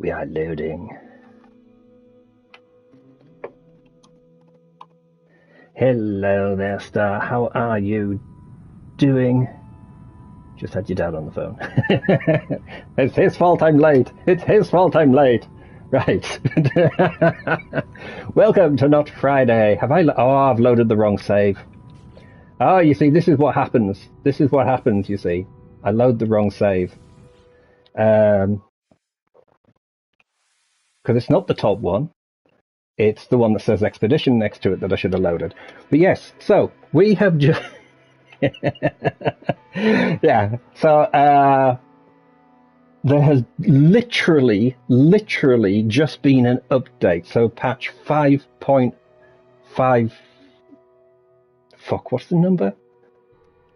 We are loading. Hello there, Star. How are you doing? Just had your dad on the phone. It's his fault I'm late. It's his fault I'm late. Right. Welcome to Not Friday. Have I... Oh, I've loaded the wrong save. Oh, you see, this is what happens. This is what happens, you see. I load the wrong save. Because it's not the top one. It's the one that says Expedition next to it that I should have loaded. But yes, so we have just... yeah, so there has literally just been an update. So patch 5.5... Fuck, what's the number?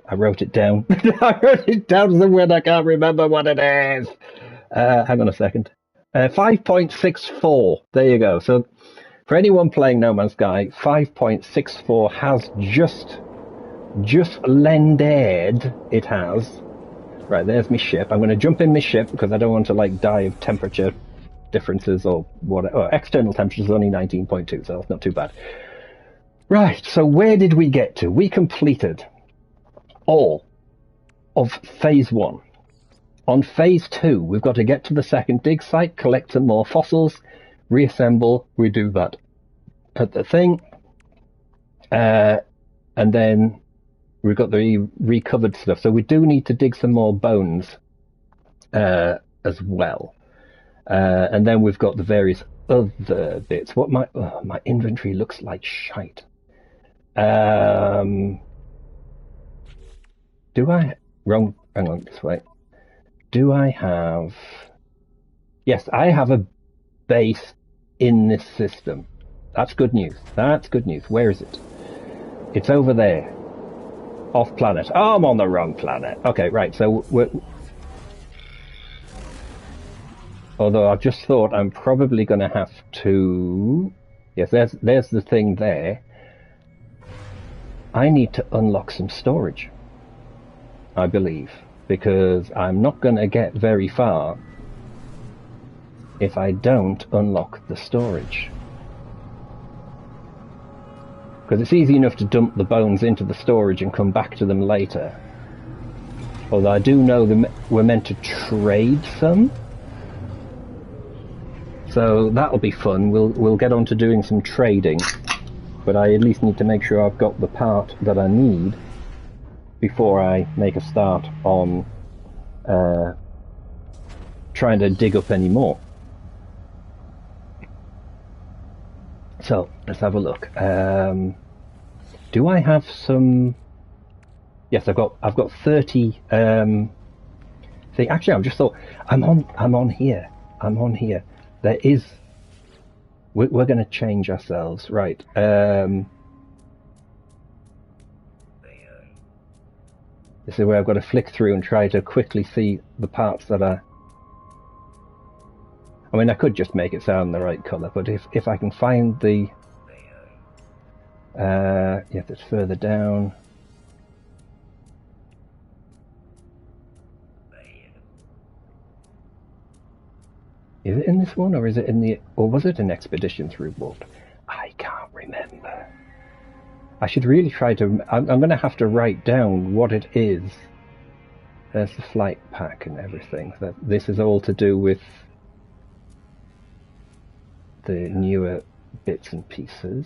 I wrote it down. I wrote it down somewhere and I can't remember what it is. Hang on a second. 5.64. There you go. So for anyone playing No Man's Sky, 5.64 has just landed. It has. Right, there's my ship. I'm going to jump in my ship because I don't want to like die of temperature differences or whatever. Oh, external temperature is only 19.2, so that's not too bad. Right, so where did we get to? We completed all of phase 1. On phase 2, we've got to get to the second dig site, collect some more fossils, reassemble. We do that at the thing, and then we've got the recovered stuff. So we do need to dig some more bones as well, and then we've got the various other bits. What my inventory looks like shite. Do I... Wrong. Hang on, this way. Do I have... Yes, I have a base in this system. That's good news. That's good news. Where is it? It's over there. Off planet. Oh, I'm on the wrong planet. Okay, right. So we're... Although I've just thought I'm probably going to have to... Yes, there's the thing there. I need to unlock some storage, I believe, because I'm not going to get very far if I don't unlock the storage. Because it's easy enough to dump the bones into the storage and come back to them later. Although I do know we're meant to trade some. So that'll be fun. We'll get on to doing some trading. But I at least need to make sure I've got the part that I need before I make a start on trying to dig up any more. So let's have a look. Do I have some? Yes, I've got 30. See, actually, I've just thought I'm on here. There is. We're going to change ourselves, right? This is where I've got to flick through and try to quickly see the parts that are... I mean, I could just make it sound the right colour, but if I can find the... yeah, it's further down. Is it in this one, or is it in the... Or was it an Expedition Through Warp? I can't remember. I should really try to... I'm going to have to write down what it is. There's the flight pack and everything. This is all to do with the newer bits and pieces.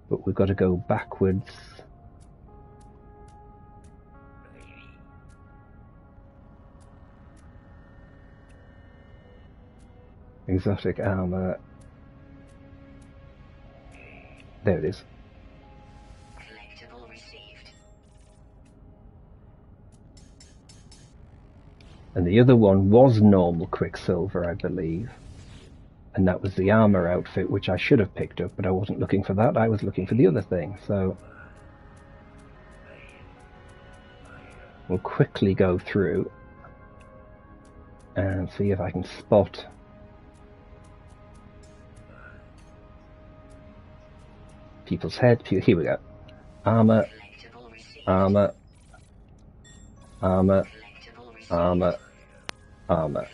But we've got to go backwards. Exotic armor. There it is. Collectible received. And the other one was normal Quicksilver, I believe. And that was the armor outfit, which I should have picked up, but I wasn't looking for that. I was looking for the other thing, so... We'll quickly go through and see if I can spot... people's head. Here we go. Armor, armor, armor, armor, armor.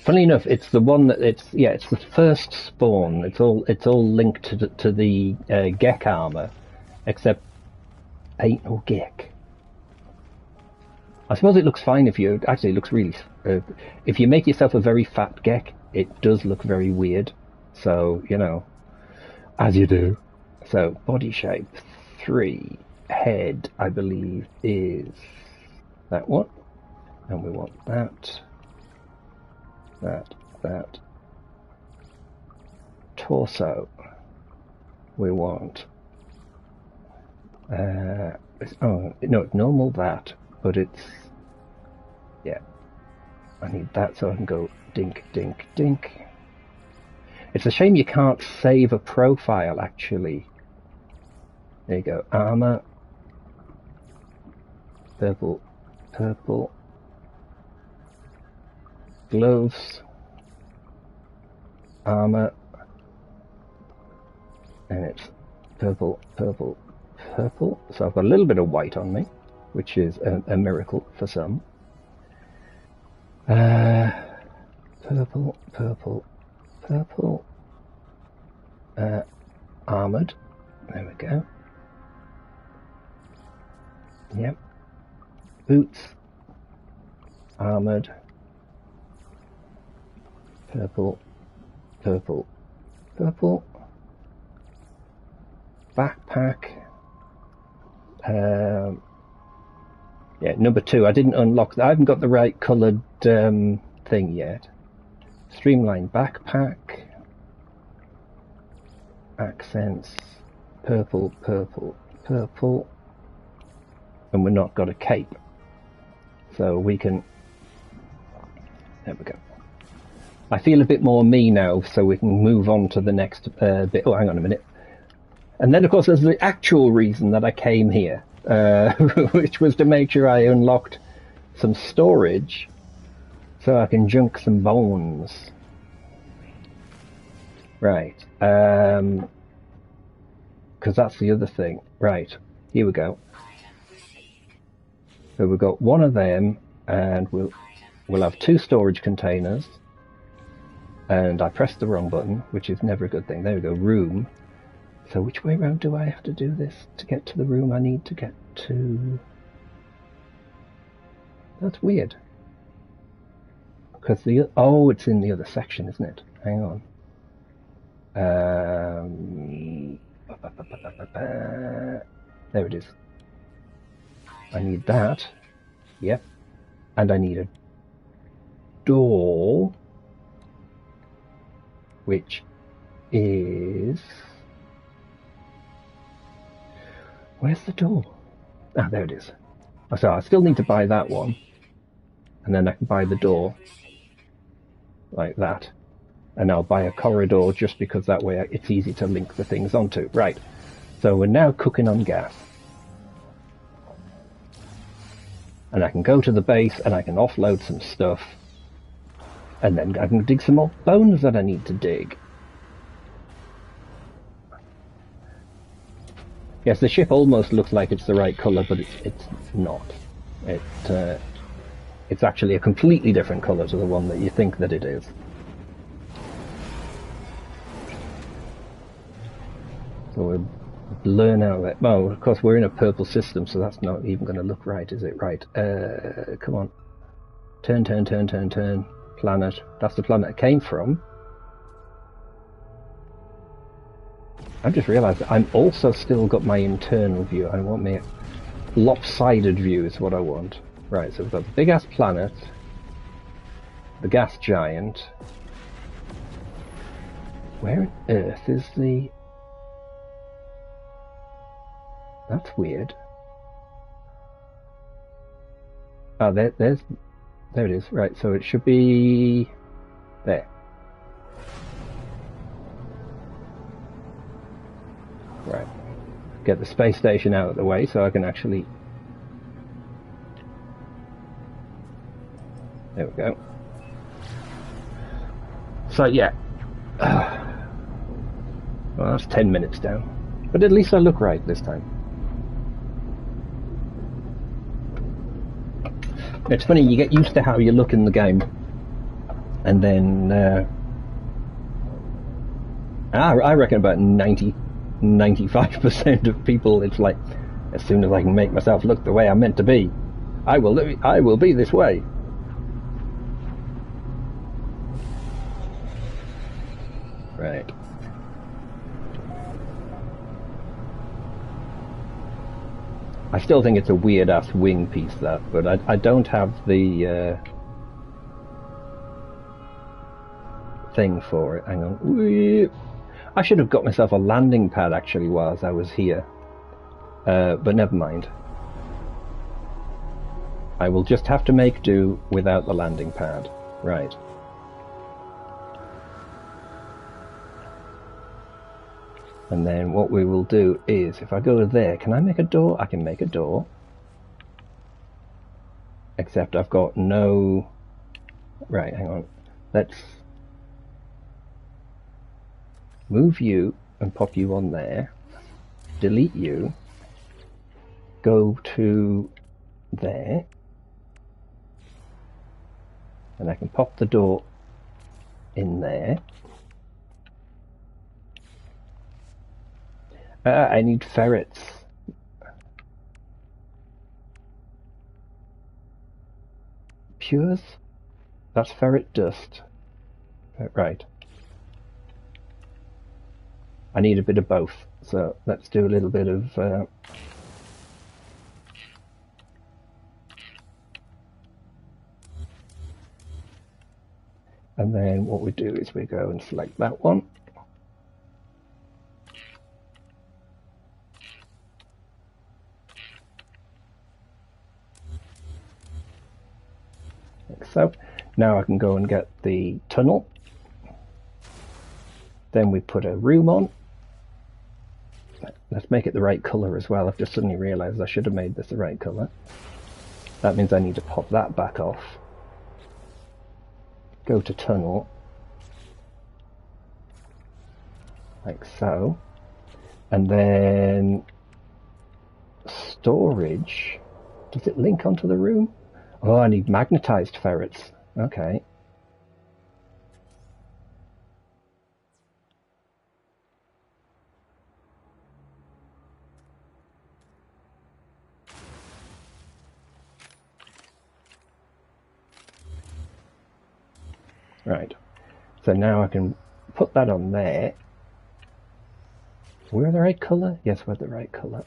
Funnily enough, it's the one that it's the first spawn. It's all linked to the Gek armor, except ain't no Gek. I suppose it looks fine if you actually it looks really. If you make yourself a very fat Gek, it does look very weird. So you know, as you do. So body shape 3, head I believe is that one, and we want that. That. Torso. We want. It's normal that, but it's. Yeah. I need that so I can go dink, dink, dink. It's a shame you can't save a profile actually. There you go. Armor. Purple. Gloves, armor, and it's purple. So I've got a little bit of white on me, which is a miracle for some. Purple. Armored. There we go. Yep. Boots. Armored. Purple. Backpack. Yeah, number 2. I didn't unlock that. I haven't got the right coloured thing yet. Streamlined backpack. Accents. Purple. And we've not got a cape. So we can... There we go. I feel a bit more me now, so we can move on to the next bit. Oh, hang on a minute. And then, of course, there's the actual reason that I came here, which was to make sure I unlocked some storage so I can junk some bones. Right. Because that's the other thing. Right. Here we go. So we've got one of them, and we'll have 2 storage containers. And I pressed the wrong button, which is never a good thing. There we go, room. So which way around do I have to do this to get to the room I need to get to? That's weird. Because it's in the other section, isn't it? Hang on. There it is. I need that. Yep. And I need a door, which is... Where's the door? Ah, there it is. So I still need to buy that one. And then I can buy the door. Like that. And I'll buy a corridor just because that way it's easy to link the things onto. Right. So we're now cooking on gas. And I can go to the base and I can offload some stuff. And then I can dig some more bones that I need to dig. Yes, the ship almost looks like it's the right colour, but it's not. It's actually a completely different colour to the one that you think that it is. So we'll learn out that. Well, of course, we're in a purple system, so that's not even going to look right, is it? Right. Come on. Turn. Planet. That's the planet it came from. I've just realised that I'm also still got my internal view. I want my lopsided view is what I want. Right, so we've got the big ass planet, the gas giant. Where on earth is the... That's weird. Oh, there it is. Right, so it should be there. Right. Get the space station out of the way so I can actually... There we go. So, yeah. Well, that's 10 minutes down. But at least I look right this time. It's funny, you get used to how you look in the game. And then I reckon about 95% of people, it's like, as soon as I can make myself look the way I'm meant to be, I will be this way. Right. I still think it's a weird ass wing piece, that, but I don't have the thing for it. Hang on. I should have got myself a landing pad actually whilst I was here, but never mind. I will just have to make do without the landing pad. Right. And then what we will do is, if I go to there, can I make a door? I can make a door. Except I've got no... Right, hang on. Let's move you and pop you on there. Delete you. Go to there. And I can pop the door in there. I need ferrets. Pures? That's ferret dust. Right. I need a bit of both, so let's do a little bit of... and then what we do is we go and select that one. Like so. Now I can go and get the tunnel. Then we put a room on. Let's make it the right colour as well. I've just suddenly realised I should have made this the right colour. That means I need to pop that back off. Go to tunnel. Like so. And then storage. Does it link onto the room? Oh, I need magnetised ferrets. Okay. Right. So now I can put that on there. We're the right colour? Yes, we're the right colour.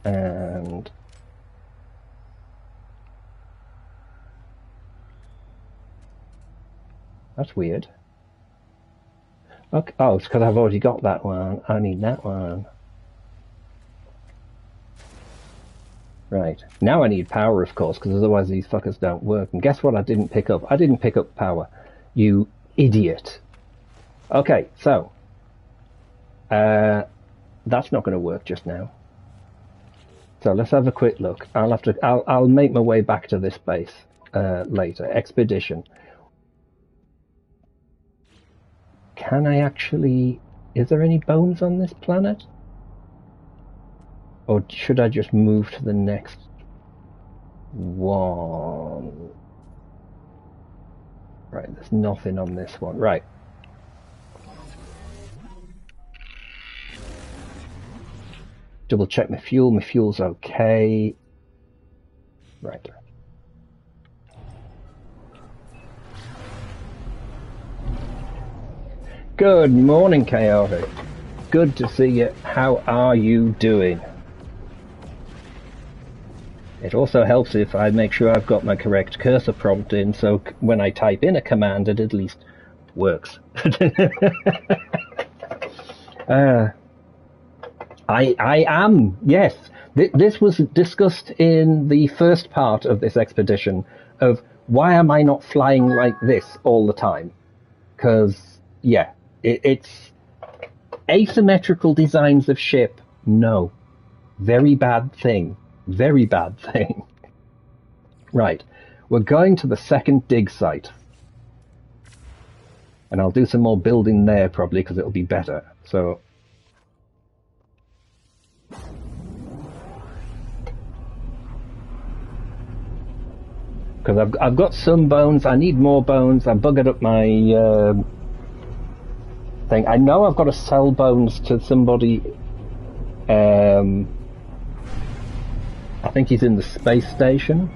And that's weird. Okay. Oh, it's because I've already got that one. I need that one. Right. Now I need power, of course, because otherwise these fuckers don't work. And guess what I didn't pick up? I didn't pick up power. You idiot. Okay, so that's not going to work just now. So let's have a quick look. I'll make my way back to this base later. Expedition. Can I actually... Is there any bones on this planet? Or should I just move to the next one? Right, there's nothing on this one. Right. Double check my fuel. My fuel's okay. Right. Good morning, Chaotic. Good to see you. How are you doing? It also helps if I make sure I've got my correct cursor prompt in, so when I type in a command, it at least works. I am, yes. This was discussed in the first part of this expedition of why am I not flying like this all the time? Because, yeah, it's asymmetrical designs of ship. No. Very bad thing. Very bad thing. Right. We're going to the second dig site. And I'll do some more building there probably because it'll be better. So... Because I've got some bones. I need more bones. I buggered up my thing. I know I've got to sell bones to somebody. I think he's in the space station.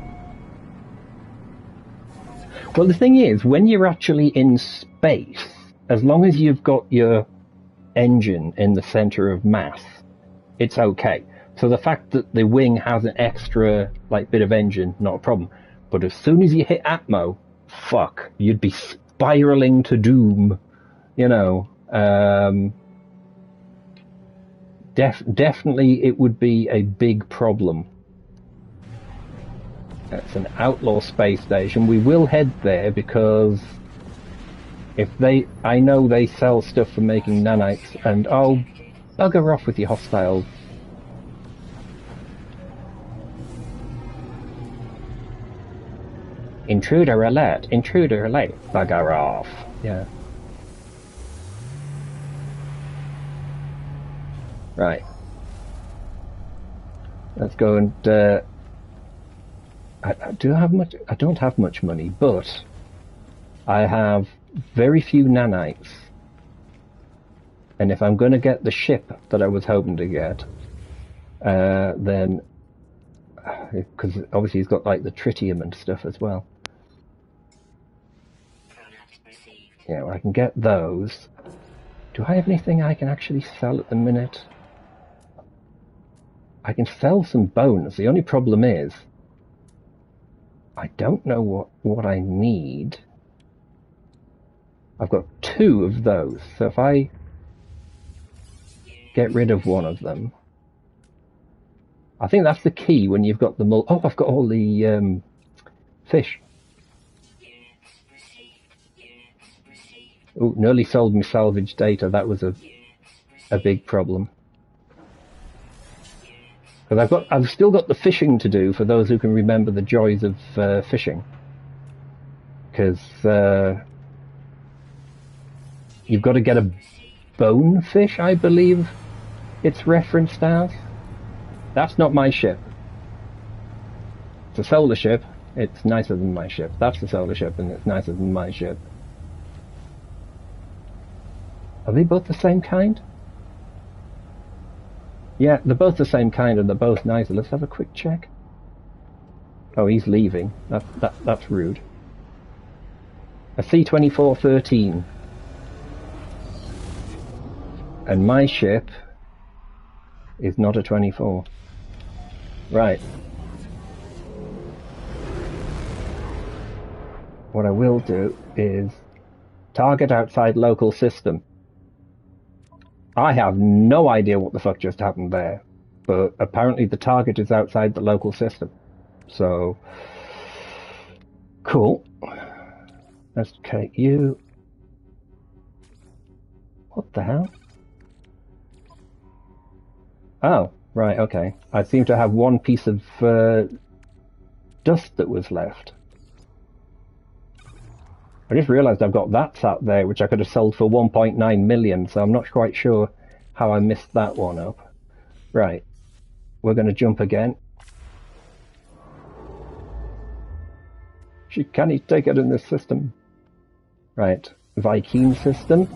Well, the thing is, when you're actually in space, as long as you've got your engine in the center of mass, it's okay. So the fact that the wing has an extra bit of engine, not a problem. But as soon as you hit Atmo, fuck, you'd be spiraling to doom. Definitely it would be a big problem. That's an outlaw space station. We will head there because I know they sell stuff for making nanites, and bugger off with your hostile. Intruder alert, bugger off. Yeah. Right. Let's go and, I don't have much money, but I have very few nanites. And if I'm going to get the ship that I was hoping to get, then, because obviously he's got the tritium and stuff as well. Yeah, well, I can get those. Do I have anything I can actually sell at the minute? I can sell some bones. The only problem is I don't know what I need. I've got 2 of those, so if I get rid of one of them, I think that's the key when you've got the oh, I've got all the fish. Oh, nearly sold me salvage data. That was a big problem. Because I've still got the fishing to do for those who can remember the joys of fishing. Because you've got to get a bonefish, I believe it's referenced as. That's not my ship. It's a solar ship. It's nicer than my ship. That's the solar ship, and it's nicer than my ship. Are they both the same kind? Yeah, they're both the same kind and they're both nicer. Let's have a quick check. Oh, he's leaving. That's rude. A C-2413. And my ship is not a 24. Right. What I will do is target outside local system. I have no idea what the fuck just happened there, but apparently the target is outside the local system. So, cool. Let's take you. What the hell? Oh, right, okay. I seem to have one piece of dust that was left. I just realised I've got that sat there, which I could have sold for 1.9 million, so I'm not quite sure how I missed that one up. Right, we're going to jump again. Can he take it in this system? Right, Viking system.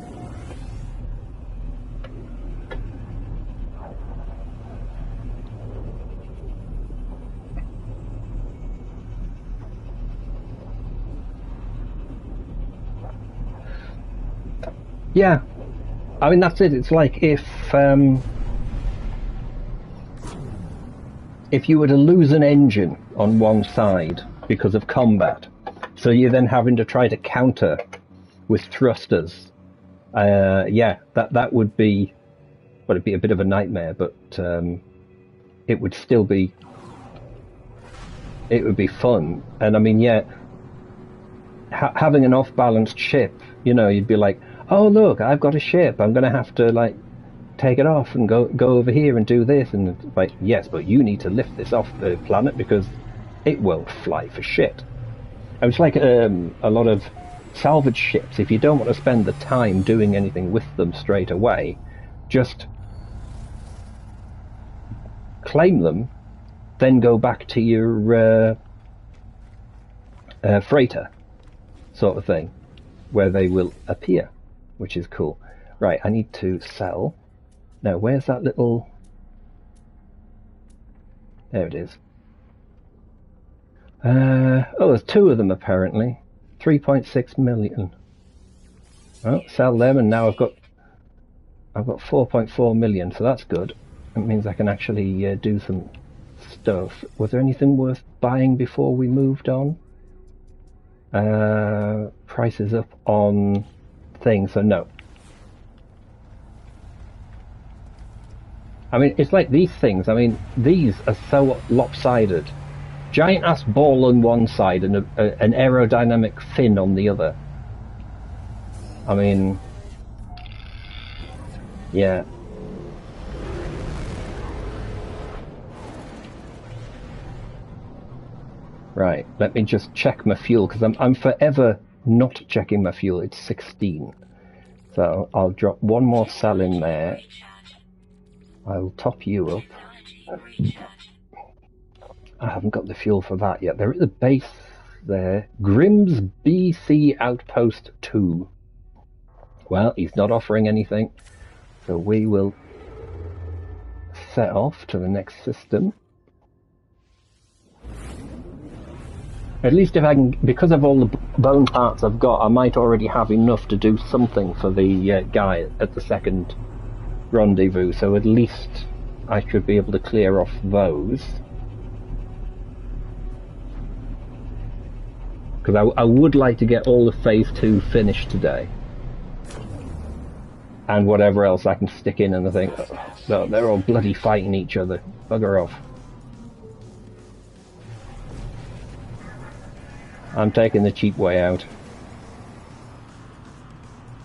Yeah, I mean that's it. It's like if you were to lose an engine on one side because of combat, so you're then having to try to counter with thrusters. Yeah, that would be, well, it'd be a bit of a nightmare, but it would still be, it would be fun. And I mean, yeah, having an off-balanced ship, you know, you'd be like, oh look, I've got a ship, I'm gonna have to like take it off and go over here and do this, and it's like, yes, but you need to lift this off the planet because it won't fly for shit. And it's like a lot of salvage ships. If you don't want to spend the time doing anything with them straight away, just claim them, then go back to your freighter sort of thing, where they will appear, which is cool. Right, I need to sell. Now, where's that little... There it is. Oh, there's two of them apparently. 3.6 million. Well, sell them, and now I've got 4.4 million, so that's good. It means I can actually do some stuff. Was there anything worth buying before we moved on? Prices up on things, so no. I mean, it's like these things. I mean, these are so lopsided. Giant ass ball on one side and an aerodynamic fin on the other. I mean, yeah. Right, let me just check my fuel, because I'm forever not checking my fuel. It's 16. So I'll drop one more cell in there. I'll top you up. I haven't got the fuel for that yet. There is a base there. Grimm's BC Outpost 2. Well, he's not offering anything. So we will set off to the next system. At least if I can, because of all the bone parts I've got, I might already have enough to do something for the guy at the second rendezvous. So at least I should be able to clear off those. Because I would like to get all of Phase 2 finished today. And whatever else I can stick in, and I think, oh, they're all bloody fighting each other. Bugger off. I'm taking the cheap way out.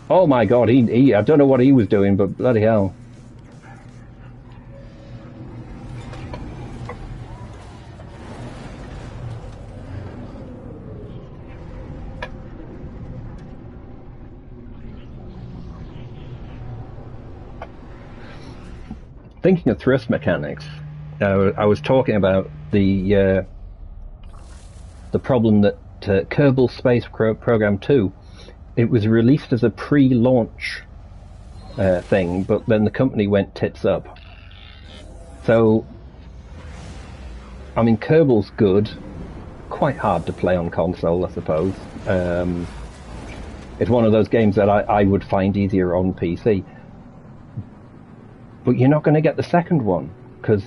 Oh my god, he I don't know what he was doing, but bloody hell. Thinking of thrust mechanics, I was talking about the problem that Kerbal Space Program 2, it was released as a pre-launch thing, but then the company went tits up. So, I mean, Kerbal's good, quite hard to play on console, I suppose. It's one of those games that I would find easier on PC. But you're not going to get the second one, because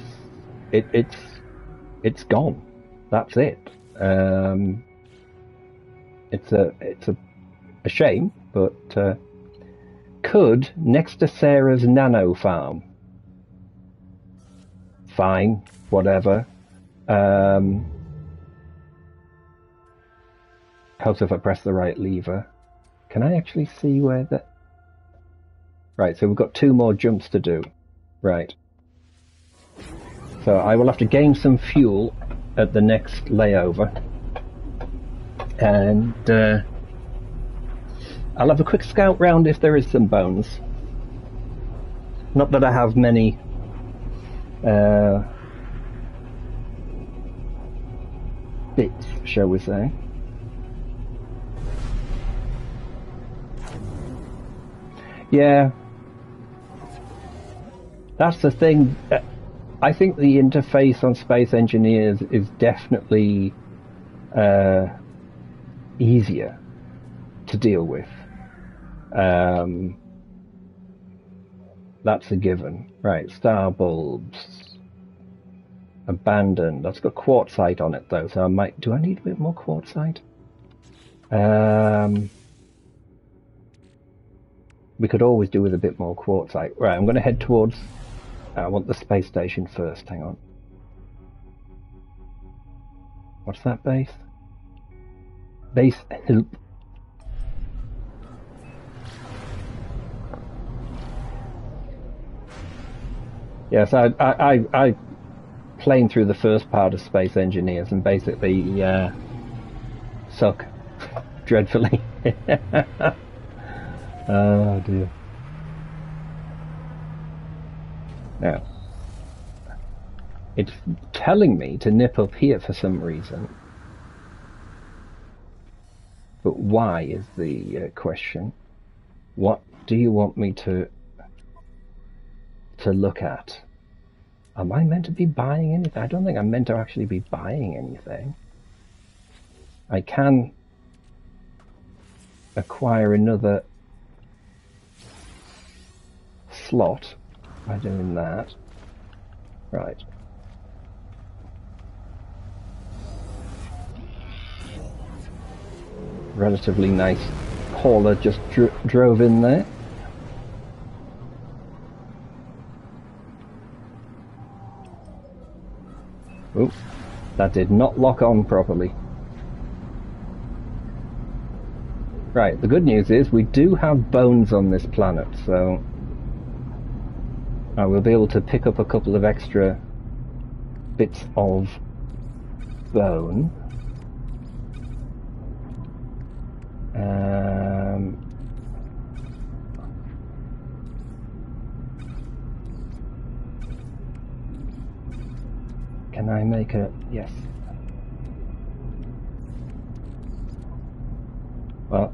it's gone. That's it. It's a shame, but could next to Sarah's nano farm. Fine, whatever. Helps if I press the right lever. Can I actually see where that? Right, so we've got 2 more jumps to do. Right. So I will have to gain some fuel at the next layover. And I'll have a quick scout round if there is some bones. Not that I have many bits, shall we say. Yeah. That's the thing. I think the interface on Space Engineers is definitely easier to deal with. That's a given. Right, star bulbs. Abandoned. That's got quartzite on it though, so I might... Do I need a bit more quartzite? We could always do with a bit more quartzite. Right, I'm going to head towards... I want the space station first, hang on. What's that base? Base Help. Yes, I planed through the first part of Space Engineers and basically suck dreadfully. Oh dear. Now, it's telling me to nip up here for some reason. But why is the question. What do you want me to look at? Am I meant to be buying anything? I don't think I'm meant to actually be buying anything. I can acquire another slot by doing that. Right. Relatively nice hauler just drove in there. Oops, that did not lock on properly. Right, the good news is we do have bones on this planet, so I will be able to pick up a couple of extra bits of bone. Can I make a... yes. Well,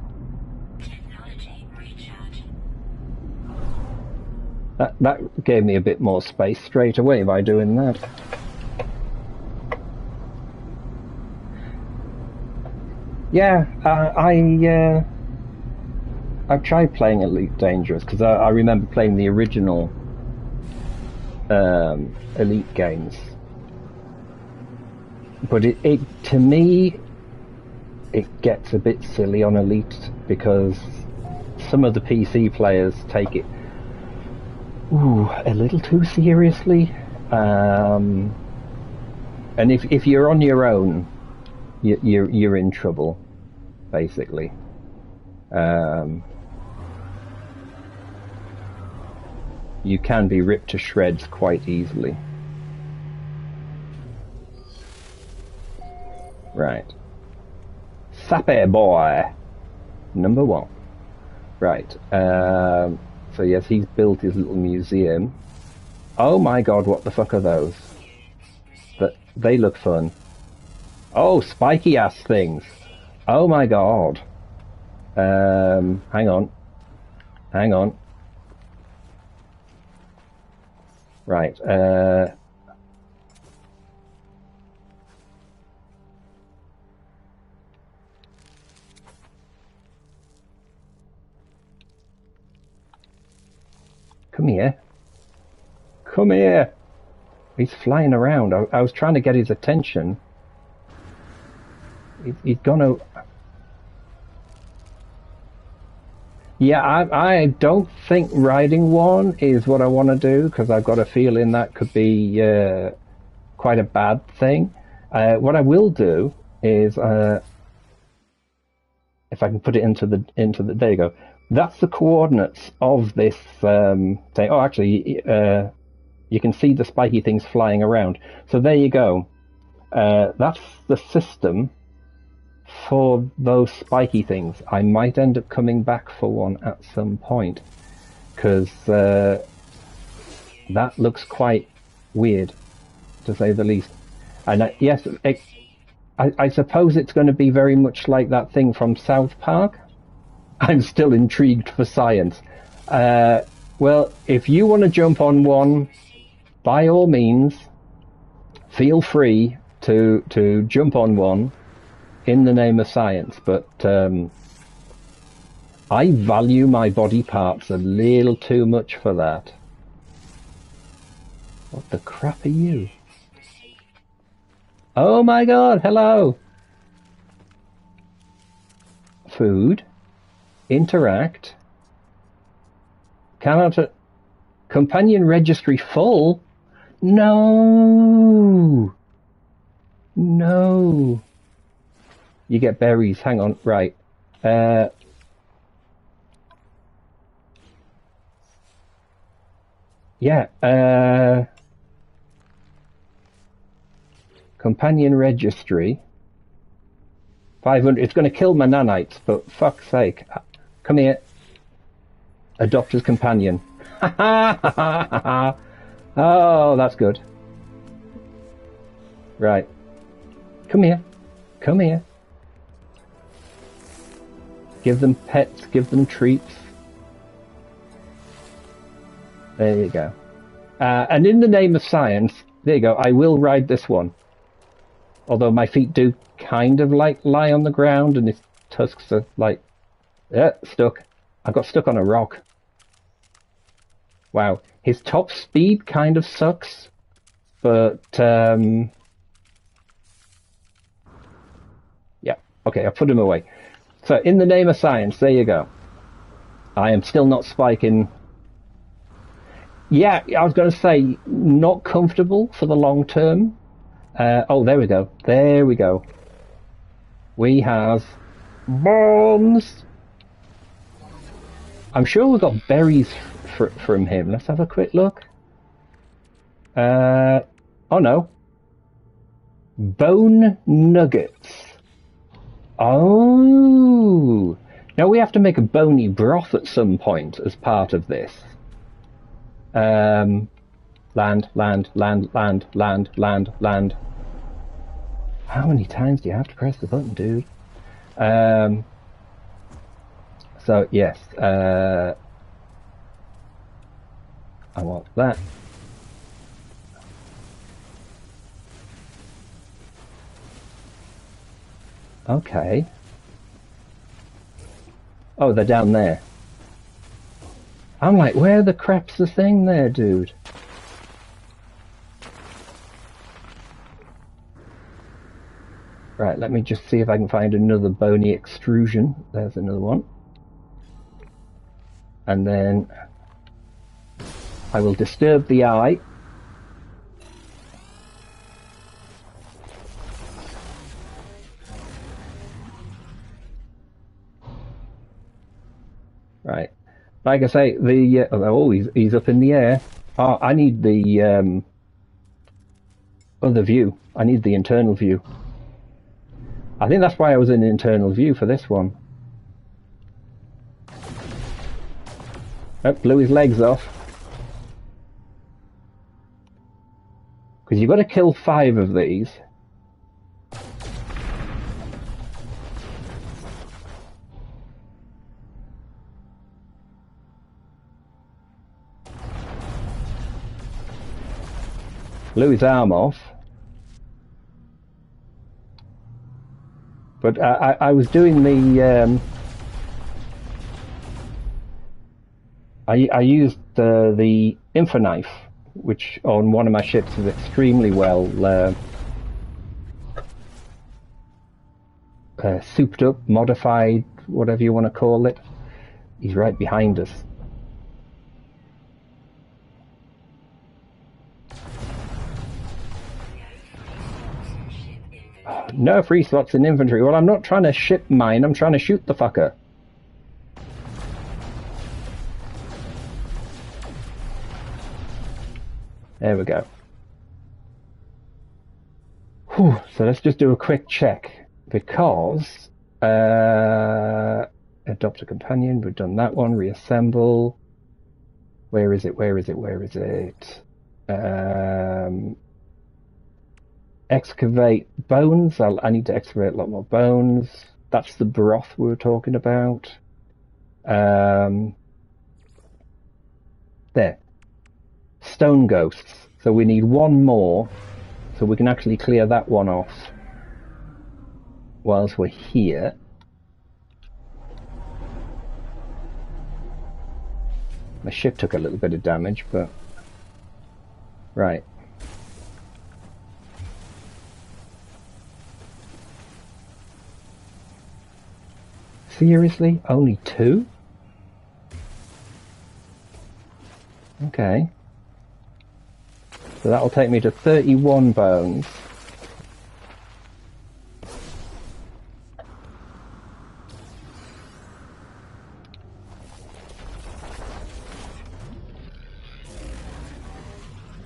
that gave me a bit more space straight away by doing that. Yeah, I've tried playing Elite Dangerous because I remember playing the original Elite games. But it to me, it gets a bit silly on Elite because some of the PC players take it a little too seriously. And if you're on your own, you're in trouble, basically. You can be ripped to shreds quite easily. Right. Sappy boy. Number 1. Right. So yes, he's built his little museum. Oh my god, what the fuck are those? They look fun. Oh, spiky ass things. Oh my god. Hang on. Right, come here. Come here. He's flying around. I was trying to get his attention. He's gonna... Yeah, I don't think riding one is what I want to do, because I've got a feeling that could be quite a bad thing. What I will do is, if I can put it into the there you go. That's the coordinates of this thing. Oh, actually, you can see the spiky things flying around. So there you go. That's the system for those spiky things. I might end up coming back for one at some point, because that looks quite weird, to say the least. And yes, I suppose it's going to be very much like that thing from South Park. I'm still intrigued for science. Well, if you want to jump on one, by all means, feel free to jump on one in the name of science, but I value my body parts a little too much for that. What the crap are you? Oh my god, hello! Food. Interact. Cannot... companion registry full? No! No! You get berries. Hang on. Right. Yeah. Companion registry. 500. It's going to kill my nanites, but fuck's sake. Come here. Adopter's companion. Oh, that's good. Right. Come here. Come here. Give them pets, give them treats. There you go. And in the name of science, there you go, I will ride this one. Although my feet do kind of like lie on the ground and his tusks are like, stuck. I got stuck on a rock. Wow. His top speed kind of sucks, but, yeah. Okay, I'll put him away. So, in the name of science, there you go. I am still not spiking. Yeah, I was going to say, not comfortable for the long term. Oh, there we go. There we go. We have bombs. I'm sure we've got berries from him. Let's have a quick look. Oh no. Bone nuggets. Oh. Now we have to make a bony broth at some point as part of this. Land. How many times do you have to press the button, dude? So, yes. I want that. Okay. Oh, they're down there. I'm like, where the crap's the thing there, dude? Right, let me just see if I can find another bony extrusion. There's another one. And then I will disturb the eye. Right. Like I say, the oh, he's up in the air. Oh, I need the other view. I need the internal view. I think that's why I was in internal view for this one. Oh, blew his legs off. Because you've got to kill 5 of these. Blew his arm off. But I was doing the... I used the Infoknife, which on one of my ships is extremely well souped up, modified, whatever you want to call it. He's right behind us. No free slots in inventory. Well, I'm not trying to ship mine, I'm trying to shoot the fucker. There we go. Whew, so let's just do a quick check, because adopt a companion, we've done that one. Reassemble. Where is it? Where is it? Where is it? Excavate bones. I need to excavate a lot more bones. That's the broth we were talking about. There. Stone ghosts. So we need one more, so we can actually clear that one off whilst we're here. My ship took a little bit of damage, but... Right. Seriously? Only 2? Okay. So that'll take me to 31 bones.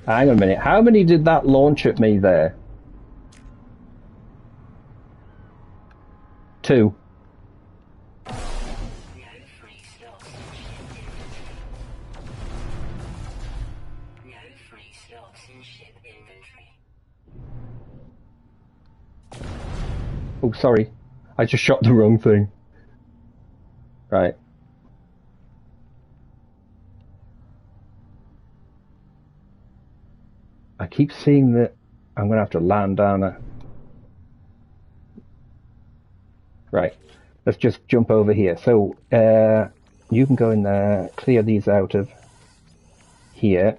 Hang on a minute. How many did that launch at me there? 2. Oh, sorry. I just shot the wrong thing. Right. I keep seeing that I'm going to have to land down a... Right. Let's just jump over here. So, you can go in there, clear these out of here.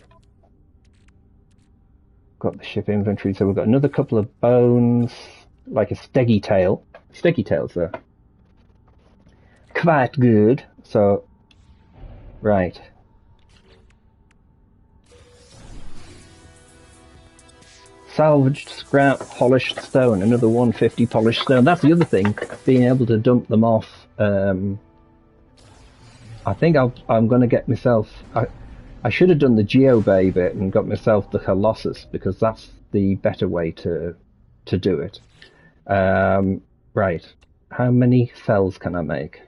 Got the ship inventory, so we've got another couple of bones, like a steggy tail. Steggy tails are quite good. So, right. Salvaged scrap, polished stone, another 150 polished stone. That's the other thing, being able to dump them off. I think I'm going to get myself... I should have done the Geobay bit and got myself the Colossus, because that's the better way to do it. Right. How many cells can I make?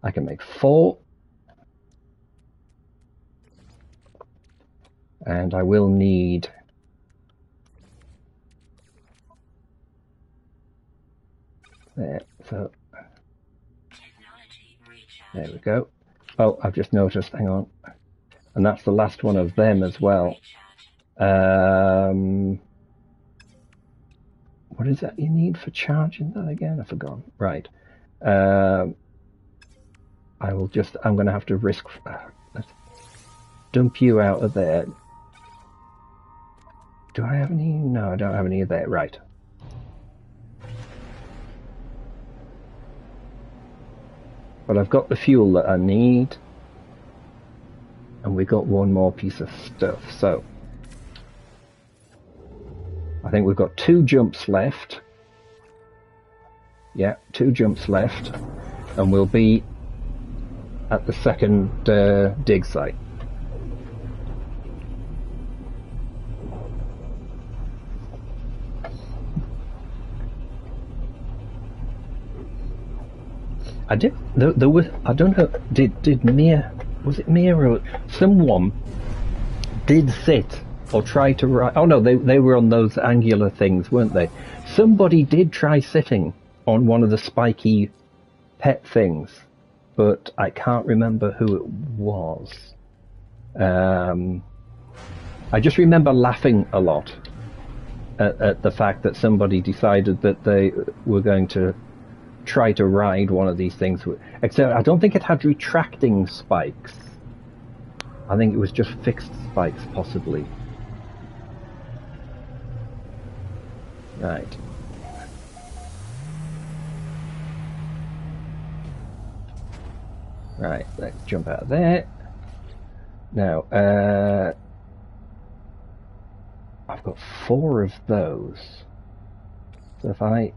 I can make 4. And I will need... There, so... There we go. Oh, I've just noticed, hang on. And that's the last one of them as well. What is that you need for charging that again? I've forgotten. Right. I'm going to have to risk... let's dump you out of there. Do I have any? No, I don't have any of that. Right. But I've got the fuel that I need. And we got one more piece of stuff. So, I think we've got 2 jumps left. Yeah, 2 jumps left. And we'll be at the second dig site. I did. There was. I don't know. Did Mia? Was it Mia or someone did sit or try to ride? Oh no, they were on those angular things, weren't they? Somebody did try sitting on one of the spiky pet things, but I can't remember who it was. I just remember laughing a lot at the fact that somebody decided that they were going to try to ride one of these things, except I don't think it had retracting spikes. I think it was just fixed spikes, possibly. Right. Right, let's jump out of there. Now, I've got 4 of those. So if I...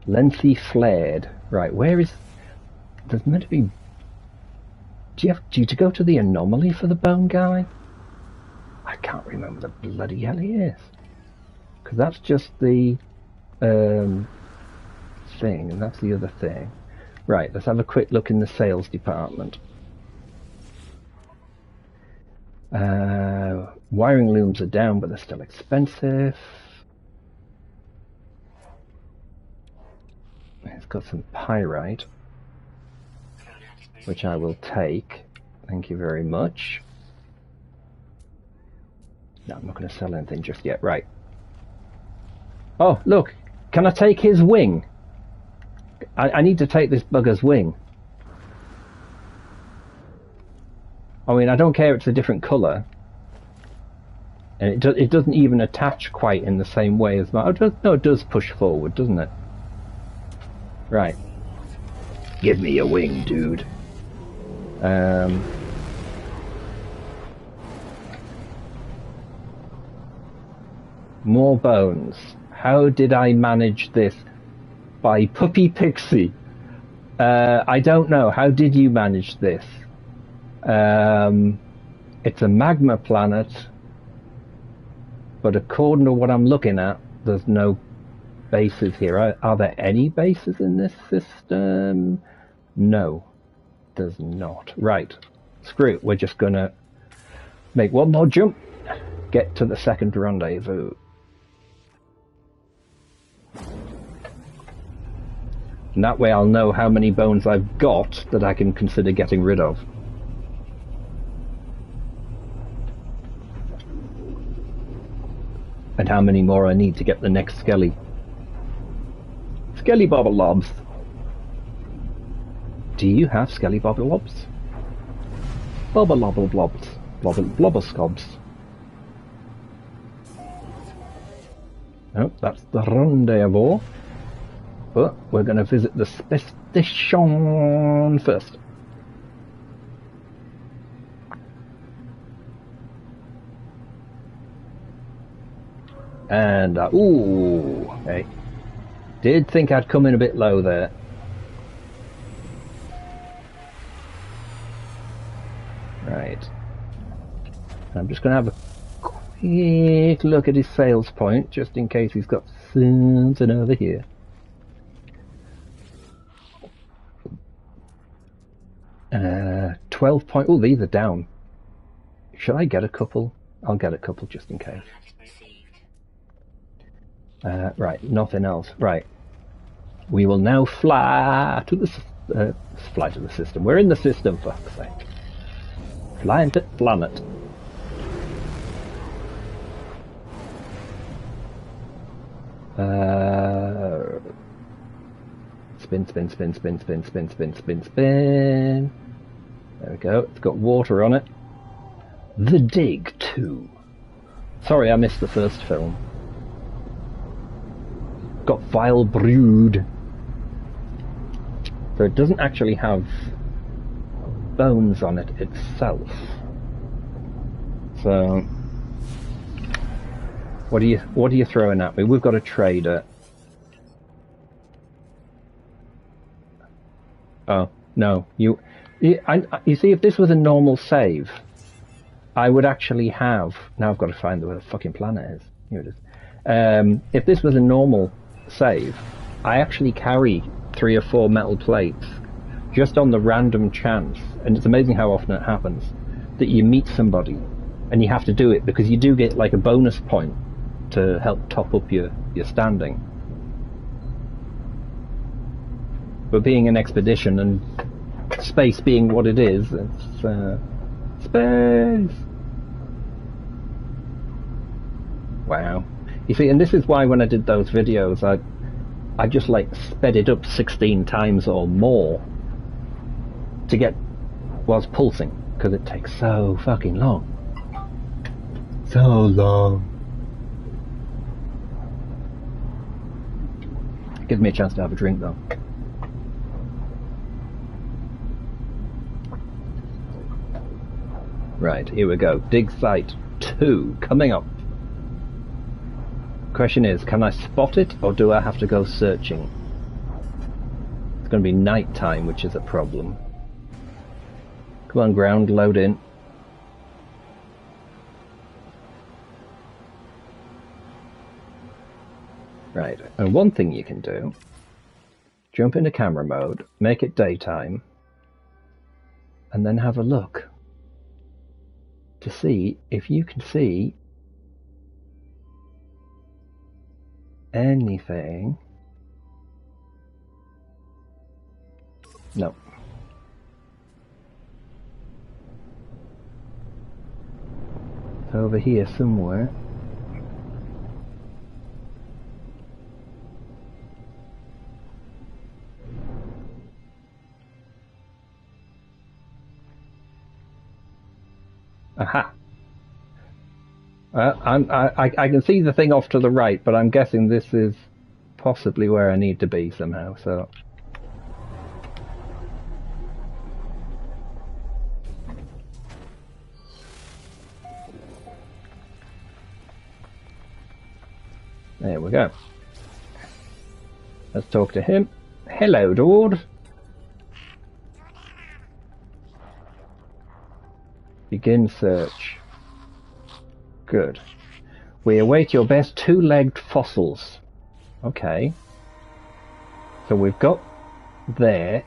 Lengthy flared. Right, where is... There's meant to be... Do you go to the anomaly for the bone guy? I can't remember the bloody hell he is. Because that's just the thing, and that's the other thing. Right, let's have a quick look in the sales department. Wiring looms are down, but they're still expensive. It's got some pyrite, which I will take. Thank you very much. No, I'm not going to sell anything just yet. Right. Oh, look. Can I take his wing? I need to take this bugger's wing. I mean, I don't care it's a different colour. And it doesn't even attach quite in the same way as my... Oh, no, it does push forward, doesn't it? Right. Give me a wing, dude. More bones. How did I manage this? By Puppy Pixie. I don't know. How did you manage this? It's a magma planet, but according to what I'm looking at, there's no bases here. Are there any bases in this system? No, there's not. Right. Screw it. We're just gonna make one more jump. Get to the second rendezvous. And that way I'll know how many bones I've got that I can consider getting rid of. And how many more I need to get the next skelly. Skelly bobble lobs. Do you have skelly bobble lobs? Bobble lobble blobs. Blobber scobs. Oh, that's the rendezvous. But we're going to visit the space station first. And, ooh, hey. Did think I'd come in a bit low there. Right. I'm just going to have a quick look at his sales point, just in case he's got something over here. Uh, 12 point... Oh, these are down. Should I get a couple? I'll get a couple just in case. Right, nothing else. Right. We will now fly to the system. We're in the system, for fuck's sake. Flying to planet. Spin, spin, spin, spin, spin, spin, spin, spin, spin. There we go. It's got water on it. The Dig 2. Sorry, I missed the first film. Got Vile Brood. So it doesn't actually have bones on it itself. So what are you throwing at me? We've got a trader. Oh no, you see, if this was a normal save, I would actually have. Now I've got to find where the fucking planet is. Here it is. If this was a normal save, I actually carry 3 or 4 metal plates just on the random chance, and it's amazing how often it happens, that you meet somebody and you have to do it because you do get like a bonus point to help top up your standing. But being an expedition and space being what it is, it's space. Wow. You see, and this is why when I did those videos, I just like sped it up 16 times or more to get whilst pulsing, because it takes so fucking long. So long. Gives me a chance to have a drink though. Right, here we go. Dig Site 2 coming up. Question is, can I spot it or do I have to go searching? It's going to be night time, which is a problem. Come on, ground, load in. Right, and one thing you can do, jump into camera mode, make it daytime, and then have a look to see if you can see anything. No. It's over here somewhere. Aha. I can see the thing off to the right, but I'm guessing this is possibly where I need to be somehow, so... There we go. Let's talk to him. Hello, dude. Begin search. Good. We await your best 2-legged fossils. Okay. So we've got there.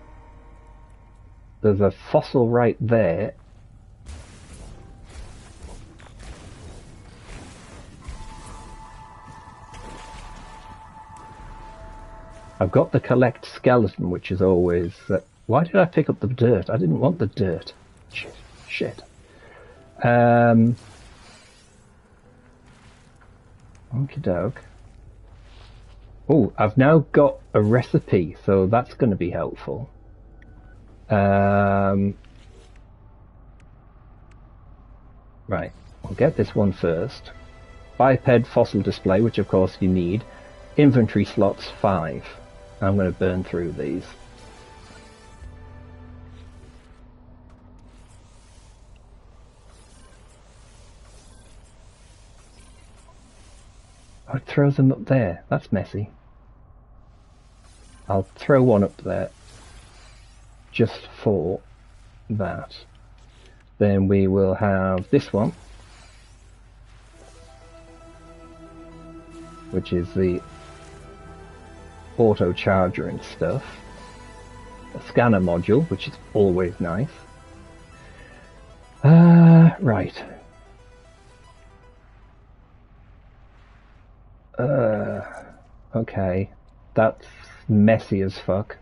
There's a fossil right there. I've got the collect skeleton, which is always... why did I pick up the dirt? I didn't want the dirt. Shit. Okie doke. Oh, I've now got a recipe, so that's going to be helpful. Right, we'll get this one first. Biped fossil display, which of course you need. Inventory slots 5. I'm going to burn through these. Oh, it throws them up there. That's messy. I'll throw one up there just for that. Then we will have this one, which is the auto charger and stuff. A scanner module, which is always nice. Right. Okay. That's messy as fuck.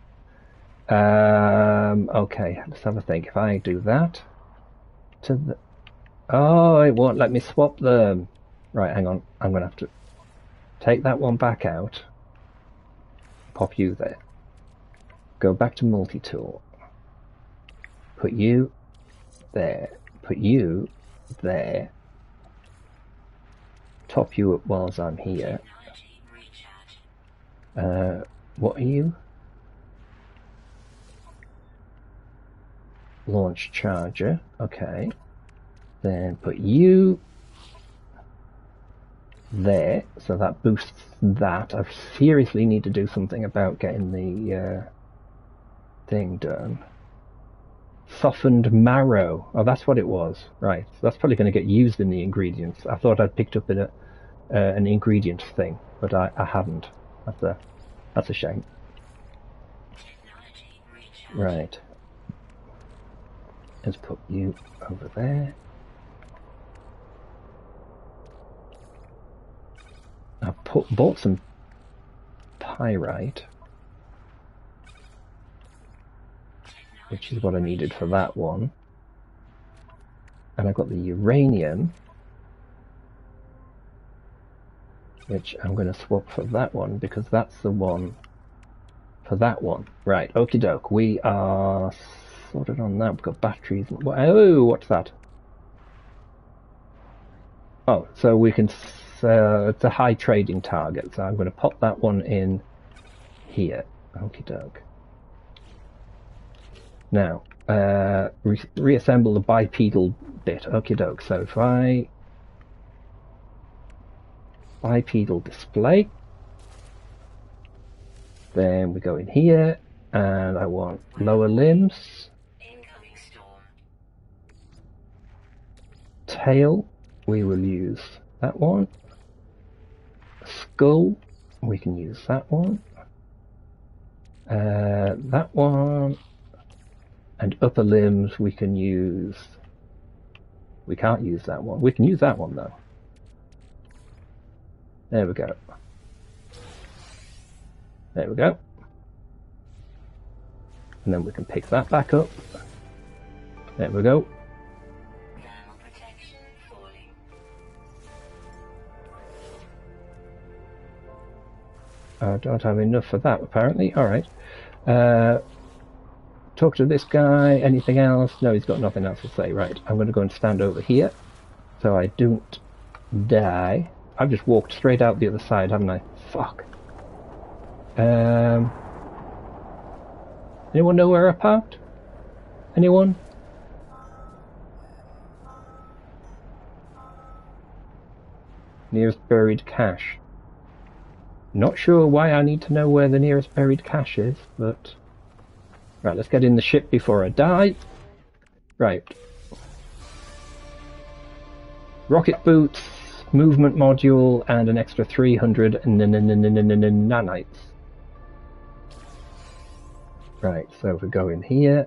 Okay, let's have a think. If I do that to the... Oh, it won't let me swap them. Right, hang on. I'm going to have to take that one back out. Pop you there. Go back to multi-tool. Put you there. Put you there. Top you up whilst I'm here. What are you? Launch charger. Okay. Then put you there, so that boosts that. I seriously need to do something about getting the thing done. Softened marrow. Oh, that's what it was. Right. So that's probably going to get used in the ingredients. I thought I'd picked up in an ingredient thing, but I haven't. That's a shame. Right. Let's put you over there. I've bought some pyrite, which is what I needed for that one. And I got the uranium, which I'm going to swap for that one, because that's the one for that one. Right, okie doke. We are sorted on that. We've got batteries. Oh, what's that? Oh, so we can... it's a high trading target, so I'm going to pop that one in here. Okie doke. Now, reassemble the bipedal bit. Okie doke. So if I bipedal display, then we go in here, and I want lower limbs. Incoming storm. Tail, we will use that one. Skull, we can use that one. That one. And upper limbs, we can use... We can't use that one. We can use that one, though. There we go. There we go. And then we can pick that back up. There we go. Thermal protection falling. I don't have enough for that, apparently. Alright. Talk to this guy. Anything else? No, he's got nothing else to say. Right. I'm going to go and stand over here so I don't die. I've just walked straight out the other side, haven't I? Fuck. Anyone know where I parked? Anyone? Nearest buried cache. Not sure why I need to know where the nearest buried cache is, but... Right, let's get in the ship before I die. Right. Rocket boots, movement module, and an extra 300 nanites. Right, so if we go in here...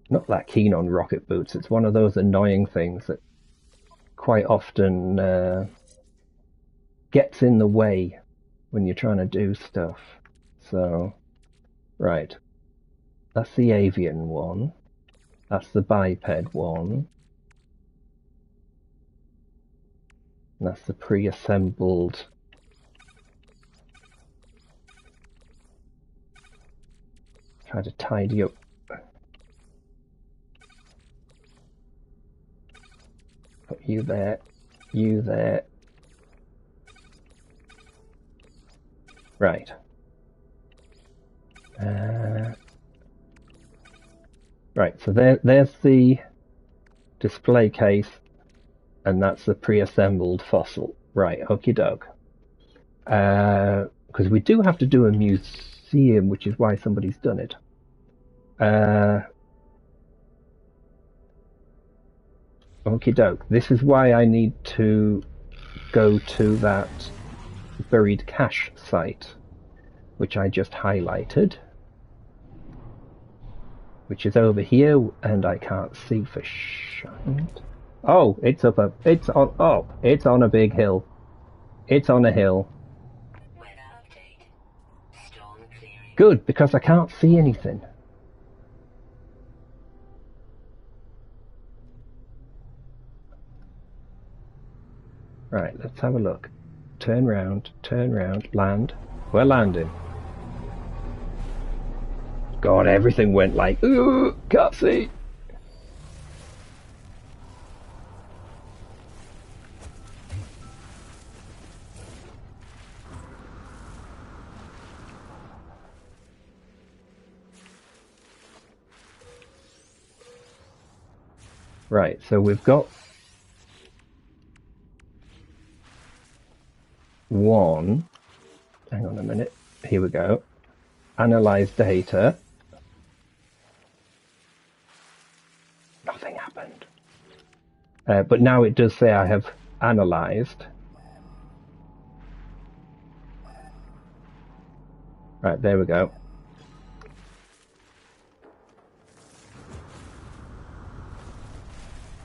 Not that keen on rocket boots. It's one of those annoying things that quite often gets in the way when you're trying to do stuff. So, right. That's the avian one. That's the biped one. And that's the pre-assembled. Try to tidy up. Put you there, you there. Right. Right, so there's the display case, and that's the pre-assembled fossil. Right, okie doke. Because we do have to do a museum, which is why somebody's done it. Okie doke. This is why I need to go to that buried cache site, which I just highlighted, which is over here, and I can't see for shite. Oh, it's up a, it's on, oh, it's on a big hill. It's on a hill. Weather update. Storm clearing. Good, because I can't see anything. Right, let's have a look. Turn round, land. We're landing. God, everything went like, ooh, can't see. Right, so we've got one. Hang on a minute. Here we go. Analyze data. Nothing happened. But now it does say I have analyzed. Right, there we go.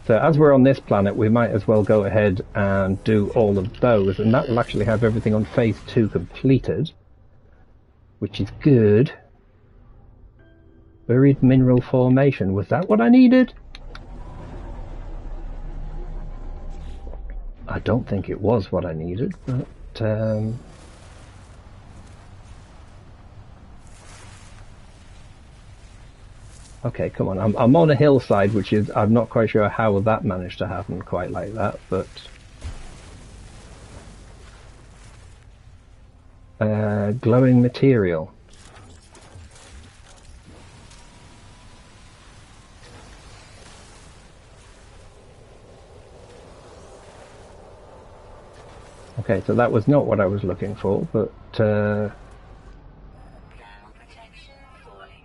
So as we're on this planet, we might as well go ahead and do all of those, and that will actually have everything on phase 2 completed, which is good. Buried mineral formation, was that what I needed? I don't think it was what I needed, but okay, come on. I'm on a hillside, which is, I'm not quite sure how that managed to happen quite like that, but glowing material. Okay, so that was not what I was looking for, but Thermal protection falling.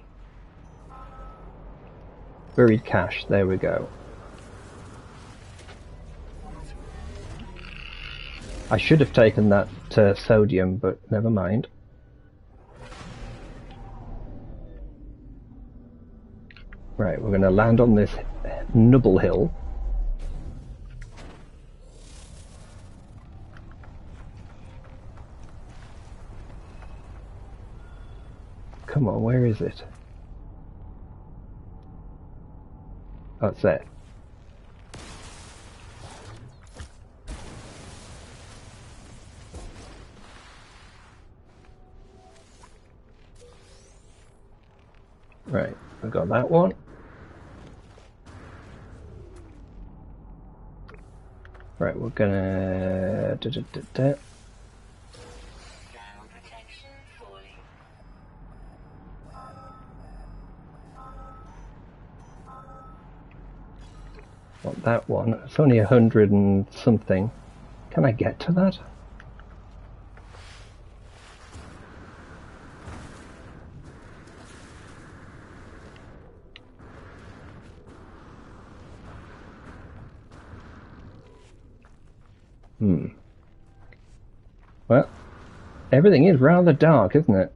buried cache, there we go. I should have taken that sodium, but never mind. Right, we're going to land on this nubble hill. Come on, where is it? Oh, it's there. Right, we got that one. Right, we're gonna... Thermal protection falling. Want that one. It's only 100 and something. Can I get to that? Well, everything is rather dark, isn't it?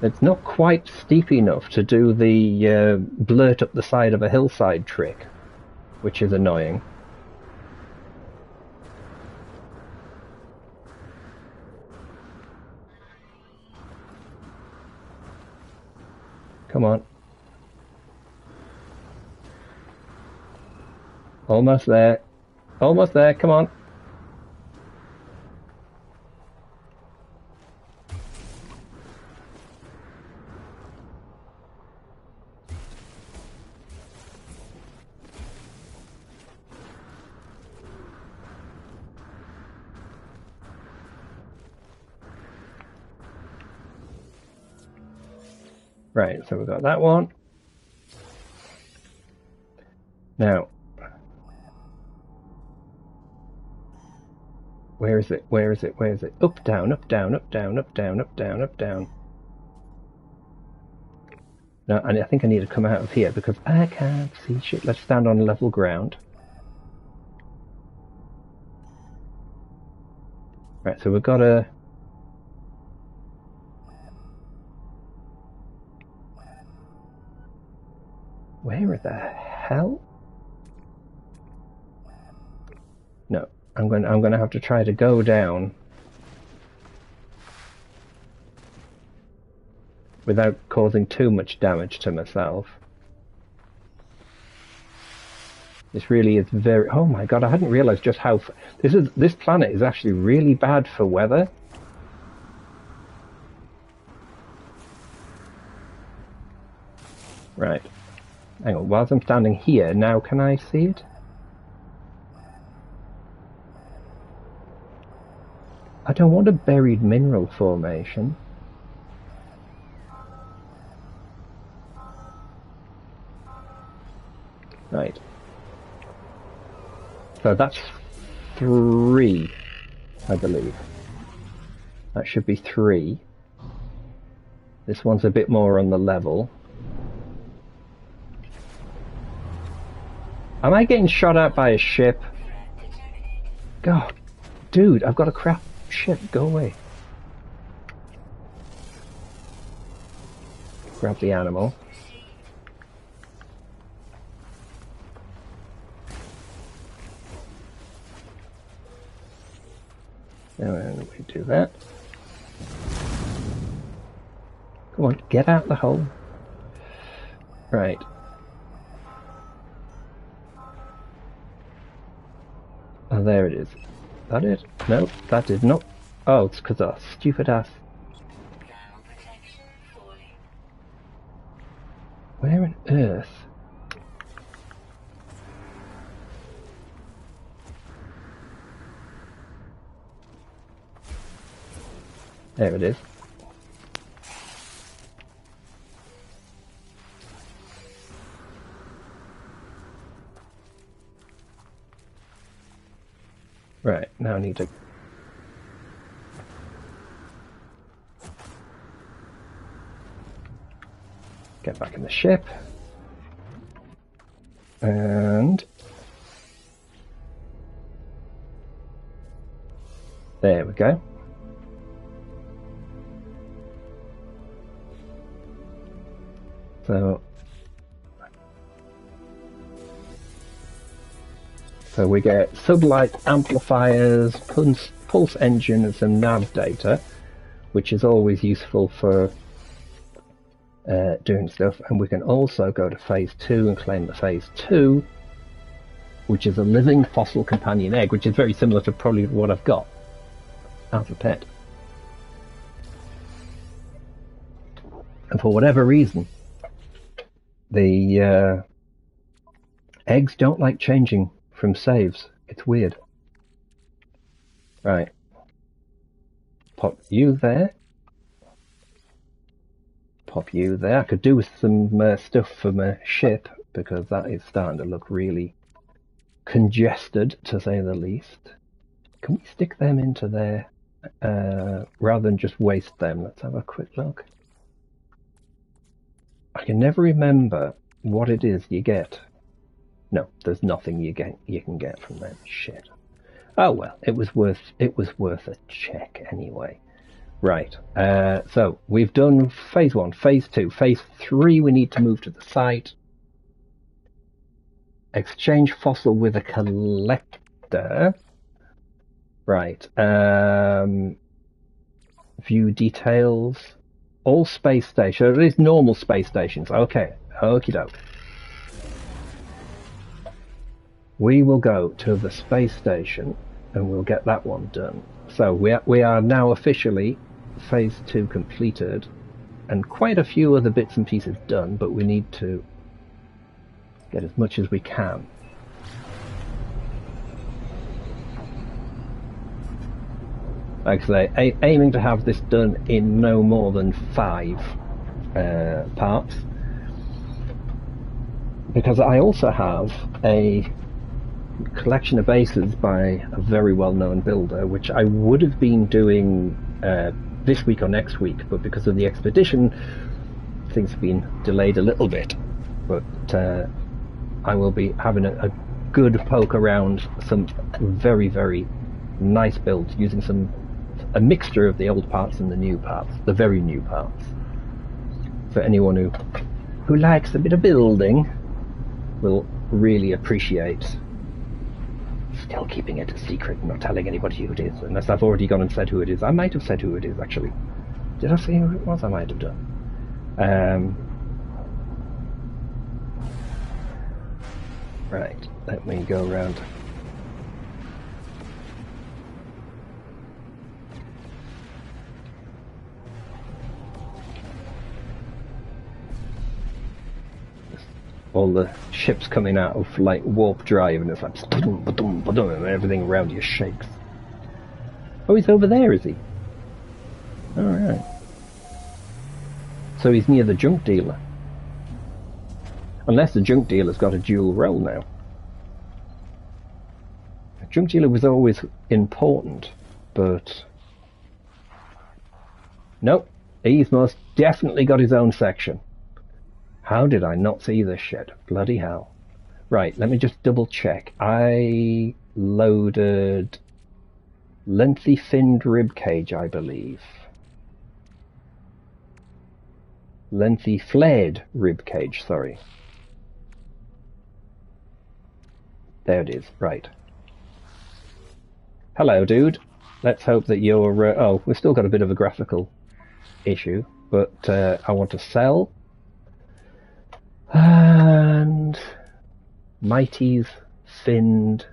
It's not quite steep enough to do the blurt up the side of a hillside trick, which is annoying. Come on. Almost there. Almost there, come on. Right, so we've got that one. Now, where is it? Where is it? Where is it? Up, down, up, down, up, down, up, down, up, down, up, down. No, and I think I need to come out of here because I can't see shit. Let's stand on level ground. Right, so we've got a... Where the hell? No, I'm going to have to try to go down without causing too much damage to myself. This really is very... Oh my god, I hadn't realized just how... This planet is actually really bad for weather. Right. Hang on, whilst I'm standing here, now can I see it? I don't want a buried mineral formation. Right. So that's 3, I believe. That should be 3. This one's a bit more on the level. Am I getting shot at by a ship? God, dude, I've got a crap ship. Go away. Grab the animal. And we do that. Come on, get out the hole. Right. Oh, there it is. Is that it? No, that did not. Oh, it's because of stupid ass. Where on earth? There it is. Right, now I need to... get back in the ship. And... there we go. So we get sublight amplifiers, pulse engine, and some nav data, which is always useful for doing stuff. And we can also go to phase 2 and claim the phase 2, which is a living fossil companion egg, which is very similar to probably what I've got as a pet. And for whatever reason, the eggs don't like changing from saves. It's weird. Right. Pop you there. Pop you there. I could do with some stuff for my ship, because that is starting to look really congested, to say the least. Can we stick them into there rather than just waste them? Let's have a quick look. I can never remember what it is you get. No, there's nothing you can get from them. Shit. Oh well, it was worth a check anyway. Right. So we've done phase 1, phase 2, phase 3. We need to move to the site. Exchange fossil with a collector. Right. View details. All space stations. It is normal space stations. Okay. Okie doke. We will go to the space station and we'll get that one done. So we are now officially phase 2 completed and quite a few other bits and pieces done, but we need to get as much as we can. Like I say, aiming to have this done in no more than 5 parts, because I also have a collection of bases by a very well-known builder, which I would have been doing this week or next week, but because of the expedition, things have been delayed a little bit. But I will be having a good poke around some very, very nice builds using a mixture of the old parts and the new parts, the very new parts. For anyone who likes a bit of building will really appreciate. Still keeping it a secret and not telling anybody who it is, unless I've already gone and said who it is. I might have said who it is, actually. Did I say who it was? I might have done. Right, let me go around. All the ships coming out of like warp drive, and it's like and everything around you shakes. Oh, he's over there, is he? All right. So he's near the junk dealer. Unless the junk dealer's got a dual role now. The junk dealer was always important, but nope, he's most definitely got his own section. How did I not see this shit? Bloody hell. Right, let me just double check. I loaded lengthy finned ribcage, I believe. Lengthy flared ribcage, sorry. There it is, right. Hello, dude. Let's hope that you're... oh, we've still got a bit of a graphical issue, but I want to sell... And Mighty's finned.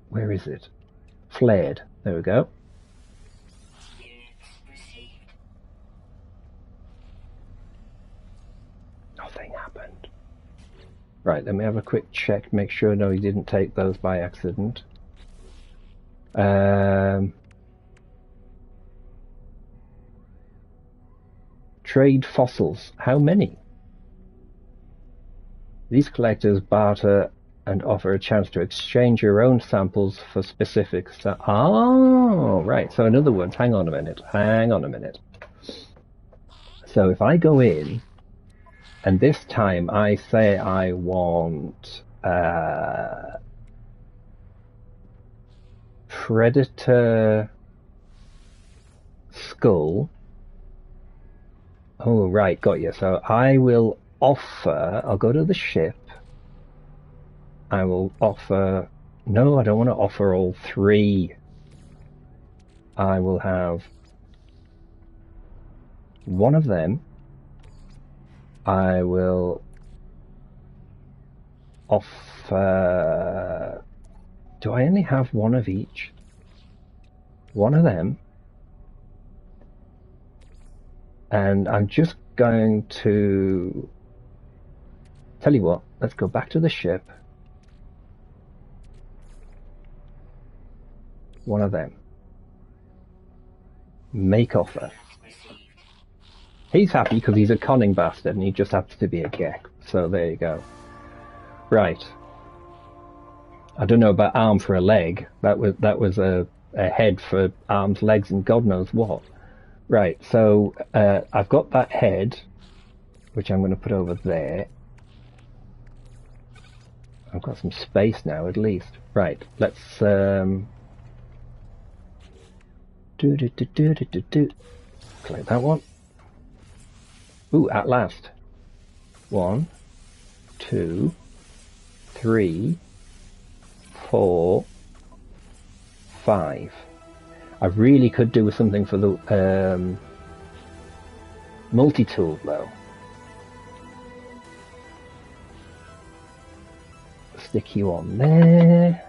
Where is it? Flared. There we go. Nothing happened. Right, let me have a quick check, make sure no, he didn't take those by accident. Trade fossils. How many? These collectors barter and offer a chance to exchange your own samples for specific oh, right. So in other words, hang on a minute. So if I go in, and this time I say I want Predator Skull. Oh, right, got you. So I will offer, I'll go to the ship. I will offer, no, I don't want to offer all 3. I will have one of them. I will offer, do I only have one of each? One of them. And I'm just going to tell you what, let's go back to the ship. One of them. Make offer. He's happy because he's a conning bastard and he just happens to be a geck. So there you go. Right. I don't know about arm for a leg. That was a head for arms, legs, and God knows what. Right, so I've got that head, which I'm going to put over there. I've got some space now, at least. Right, let's Collect that one. Ooh, at last. 1, 2, 3, 4, 5. I really could do with something for the multi-tool though. Stick you on there.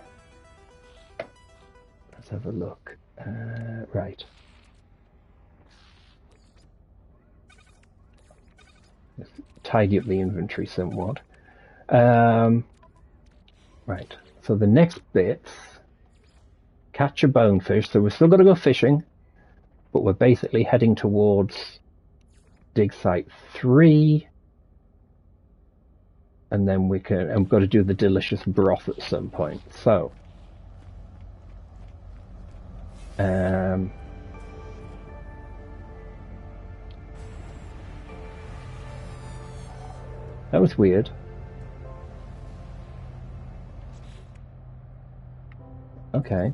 Let's have a look. Right. Let's tidy up the inventory somewhat. Right. So the next bits, catch a bonefish. So we're still got to go fishing, but we're basically heading towards dig site 3. And then we've got to do the delicious broth at some point. So, that was weird. Okay.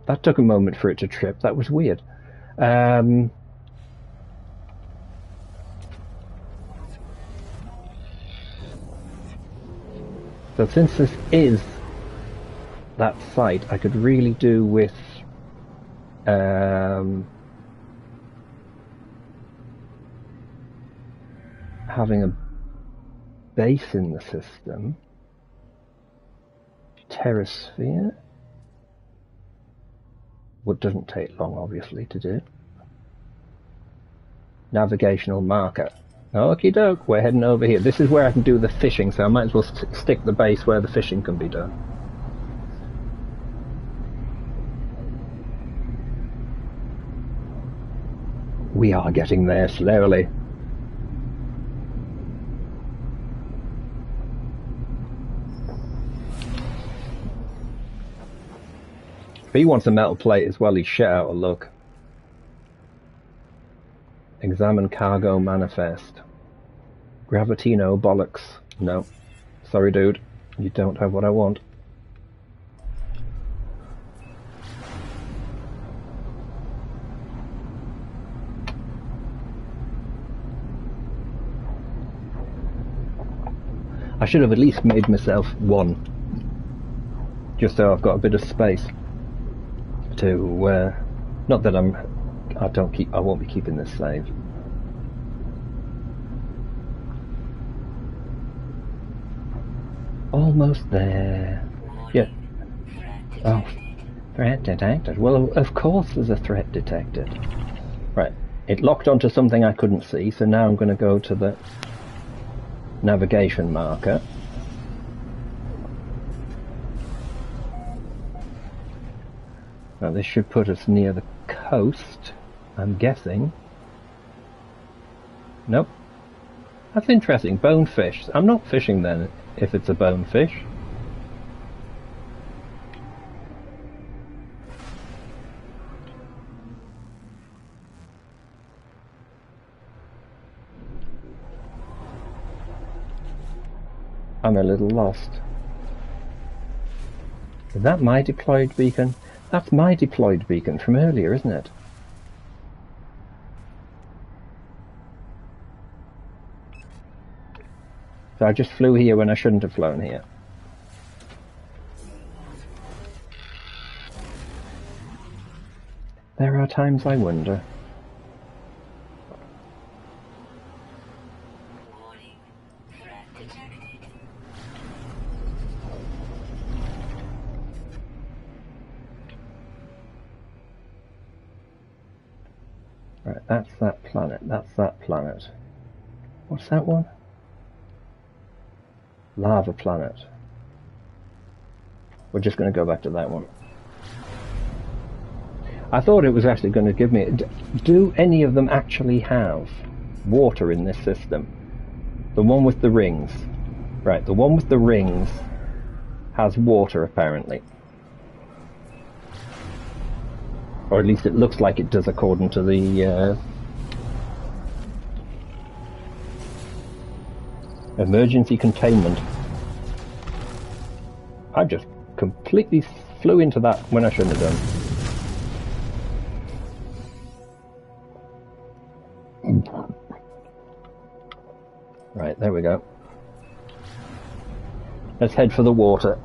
That took a moment for it to trip. That was weird. So since this is that site, I could really do with having a base in the system. Terrasphere. What doesn't take long, obviously, to do. Navigational marker. Okie doke, we're heading over here. This is where I can do the fishing, so I might as well stick the base where the fishing can be done. We are getting there slowly. If he wants a metal plate as well, he's shit out of luck. Examine cargo manifest. Gravity, no bollocks. No. Sorry, dude. You don't have what I want. I should have at least made myself one. Just so I've got a bit of space to, not that I won't be keeping this saved. Almost there. Yeah. Oh, threat detected. Well, of course there's a threat detected. Right. It locked onto something I couldn't see, so now I'm going to go to the navigation marker. Now this should put us near the coast, I'm guessing. Nope. That's interesting. Bonefish. I'm not fishing then, if it's a bonefish. I'm a little lost. Is that my deployed beacon? That's my deployed beacon from earlier, isn't it? So I just flew here when I shouldn't have flown here. There are times I wonder. Right, that's that planet, that's that planet. What's that one? Lava planet. We're just going to go back to that one. I thought it was actually going to give me... Do any of them actually have water in this system? The one with the rings. Right, the one with the rings has water apparently. Or at least it looks like it does according to the emergency containment. I've just completely flew into that when I shouldn't have done. Right, there we go. Let's head for the water.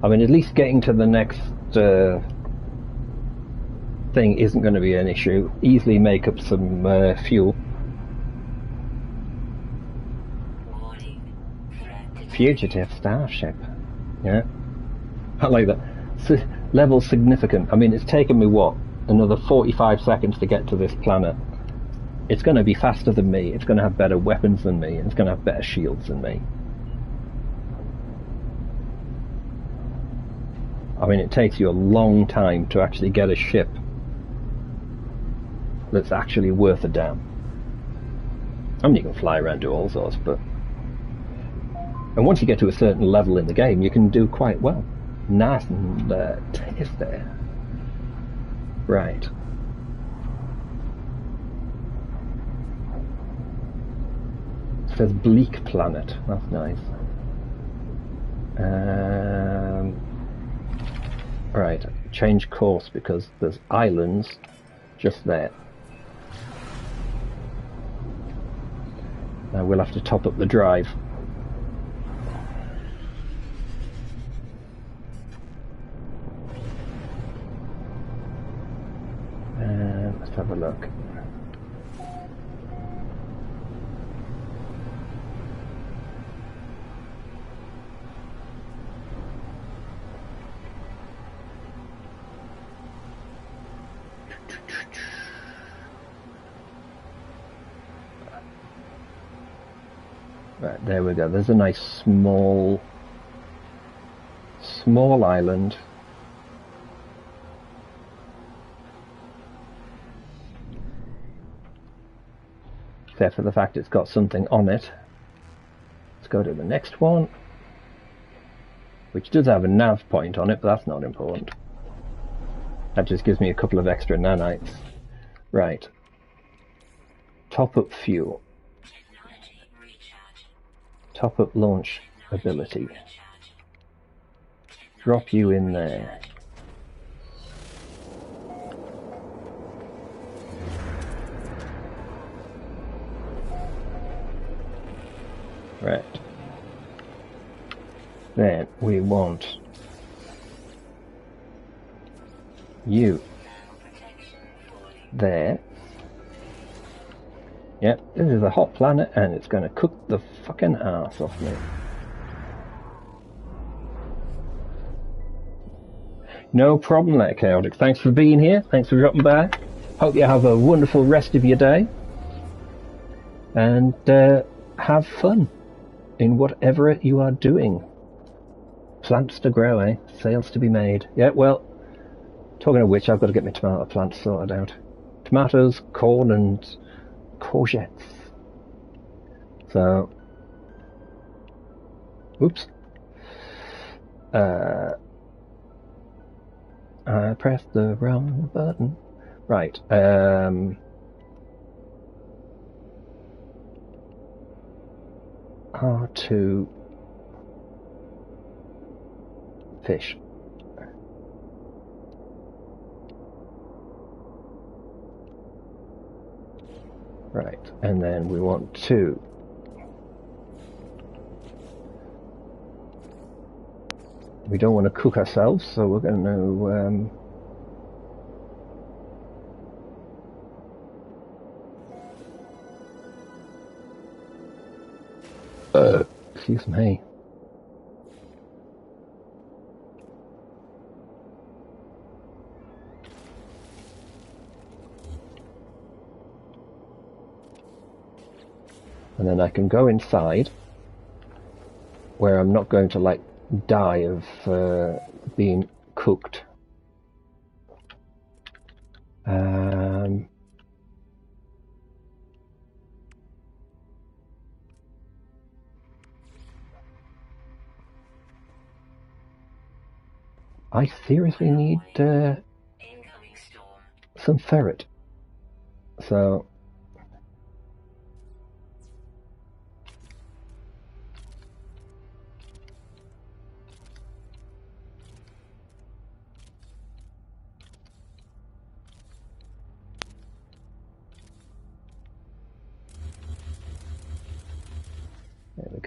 I mean, at least getting to the next thing isn't going to be an issue. Easily make up some fuel. Fugitive starship. Yeah. I like that. Level significant. I mean, it's taken me, what, another 45 seconds to get to this planet. It's going to be faster than me. It's going to have better weapons than me. And it's going to have better shields than me. I mean, it takes you a long time to actually get a ship that's actually worth a damn. I mean, you can fly around, do all sorts, but... And once you get to a certain level in the game, you can do quite well. Nice and tasty. Right. It says bleak planet. That's nice. Right. Change course because there's islands just there. Now we'll have to top up the drive. Let's have a look. Right, there we go. There's a nice small island. Except for the fact it's got something on it. Let's go to the next one, which does have a nav point on it, but that's not important. That just gives me a couple of extra nanites. Right. Top up fuel. Top up launch ability. Drop you in there. Right. Then we want you there. Yep, this is a hot planet and it's going to cook the fucking ass off me. No problem there, Chaotic. Thanks for being here. Thanks for dropping by. Hope you have a wonderful rest of your day. And have fun in whatever you are doing. Plants to grow, eh? Sales to be made. Yeah, well, talking of which, I've got to get my tomato plants sorted out. Tomatoes, corn and courgettes. So, oops. I pressed the wrong button. Right. R2 fish. Right, and then we want to we don't want to cook ourselves, so we're going to excuse me. And then I can go inside where I'm not going to like die of being cooked. I seriously need some ferret. So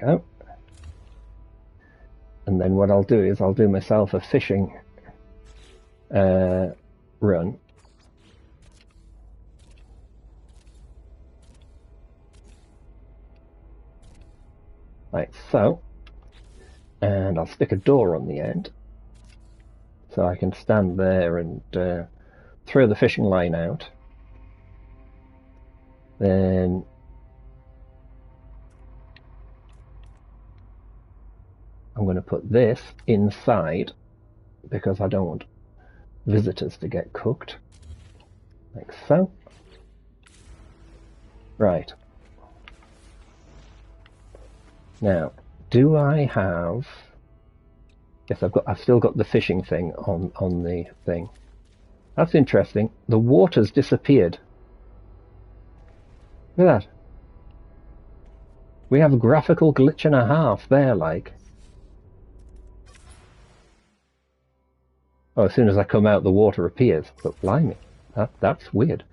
go. And then what I'll do is I'll do myself a fishing run. Like so. And I'll stick a door on the end. So I can stand there and throw the fishing line out. Then I'm going to put this inside because I don't want visitors to get cooked. Like so. Right. Now, do I have... Yes, I've still got the fishing thing on the thing. That's interesting. The water's disappeared. Look at that. We have a graphical glitch and a half there, like. Oh, as soon as I come out, the water appears. But blimey, that's weird.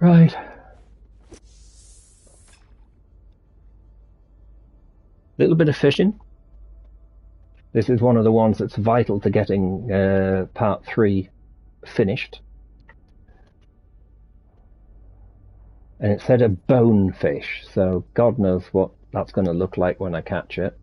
Right. Little bit of fishing. This is one of the ones that's vital to getting part 3 finished. And it said a bonefish, so God knows what that's going to look like when I catch it.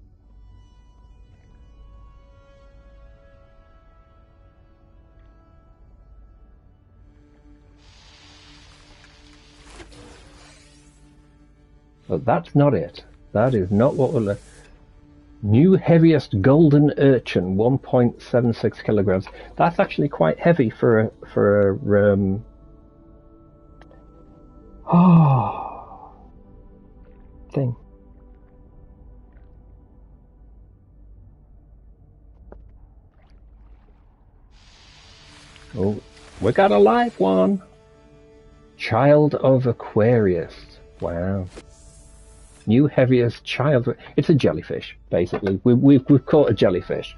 But that's not it. That is not what we're looking. New heaviest golden urchin, 1.76 kilograms. That's actually quite heavy for a thing. Oh, we got a live one. Child of Aquarius. Wow. New heaviest child. It's a jellyfish, basically. We've caught a jellyfish.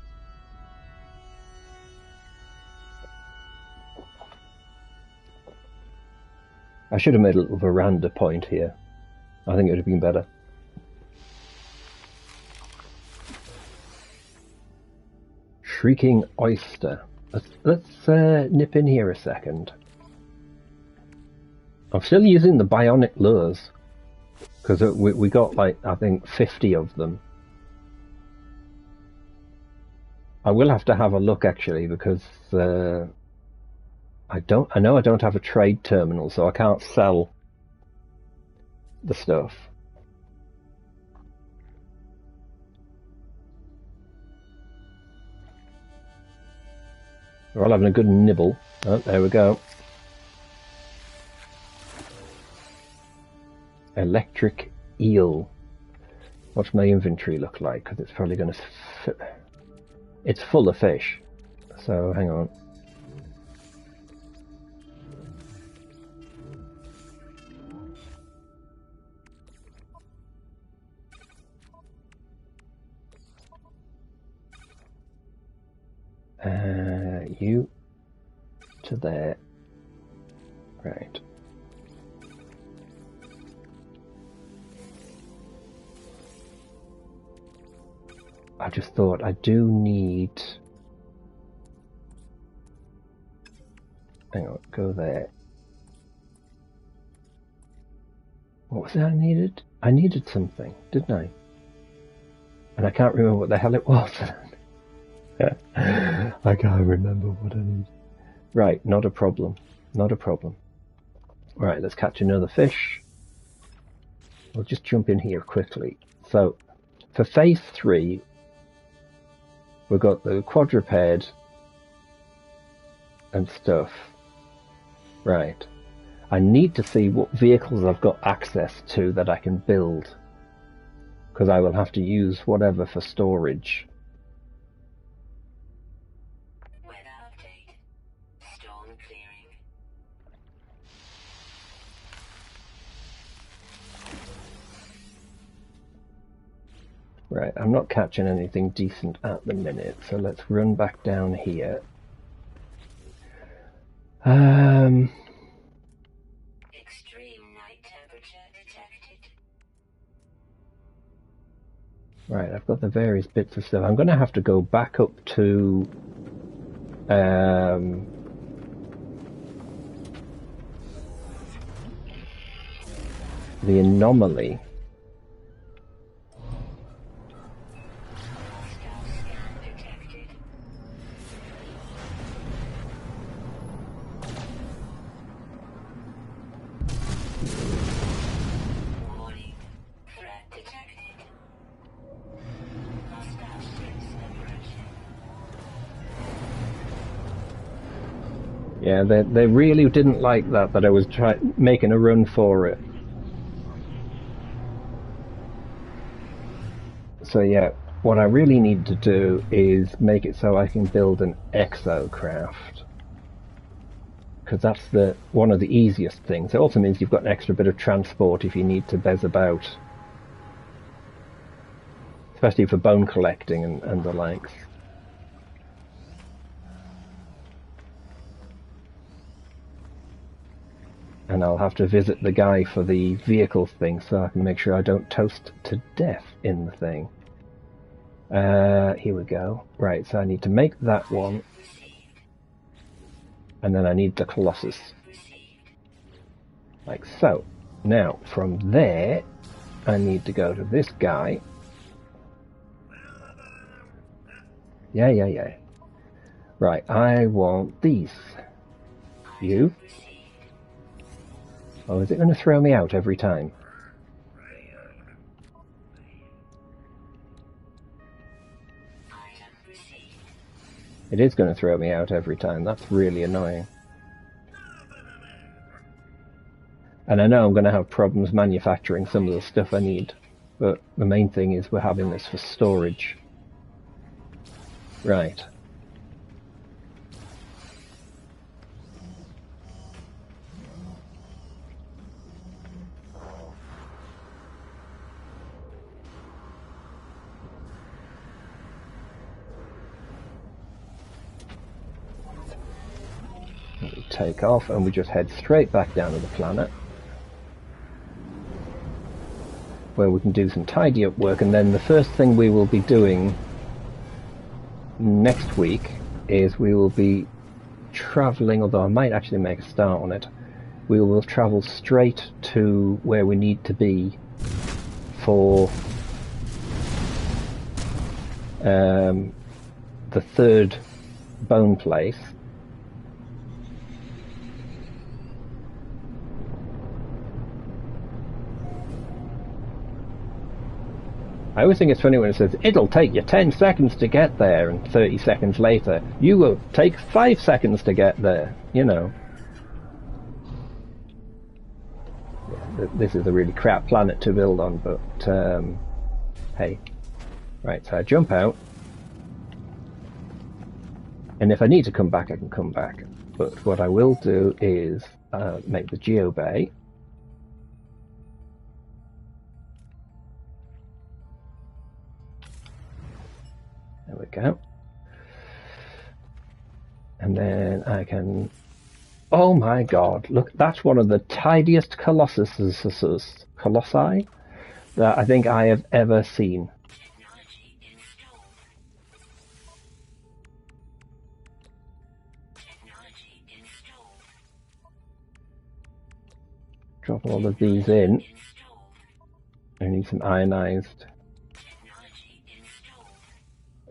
I should have made a little veranda point here. I think it would have been better. Shrieking oyster. Let's nip in here a second. I'm still using the bionic lures because we got like I think 50 of them. I will have to have a look actually because I know I don't have a trade terminal, so I can't sell the stuff. We're all having a good nibble. Oh, there we go. Electric eel. What's my inventory look like? Because it's probably going to... It's full of fish. So, hang on. You to there. Right. I just thought I do need... Hang on, go there. What was it I needed? I needed something, didn't I? And I can't remember what the hell it was. I can't remember what I need. Right, not a problem. Not a problem. Right, let's catch another fish. We'll just jump in here quickly. So, for phase 3, we've got the quadruped and stuff. Right. I need to see what vehicles I've got access to that I can build. Because I will have to use whatever for storage. Right, I'm not catching anything decent at the minute, so let's run back down here. Extreme night temperature detected. Right, I've got the various bits of stuff. I'm going to have to go back up to the anomaly. Warning. Threat detected. Hostile ships approaching. Yeah, they really didn't like that I was making a run for it. So yeah, what I really need to do is make it so I can build an exocraft. Because that's one of the easiest things. It also means you've got an extra bit of transport if you need to bez about. Especially for bone collecting and the likes. And I'll have to visit the guy for the vehicle thing so I can make sure I don't toast to death in the thing. Here we go. Right, so I need to make that one. And then I need the Colossus. Like so. Now, from there, I need to go to this guy. Yeah. Right, I want these. You? Oh, is it going to throw me out every time? It is going to throw me out every time. That's really annoying. And I know I'm going to have problems manufacturing some of the stuff I need. But the main thing is we're having this for storage. Right. We take off and we just head straight back down to the planet. Where we can do some tidy up work, and then the first thing we will be doing next week is we will be travelling, although I might actually make a start on it. We will travel straight to where we need to be for the third bone place. I always think it's funny when it says, it'll take you 10 seconds to get there, and 30 seconds later, you will take 5 seconds to get there, you know. Yeah, this is a really crap planet to build on, but, hey. Right, so I jump out. And if I need to come back, I can come back. But what I will do is make the geobay. There we go. And then I can... Oh my god, look, that's one of the tidiest colossi that I think I have ever seen. Drop all of these in. I need some ionized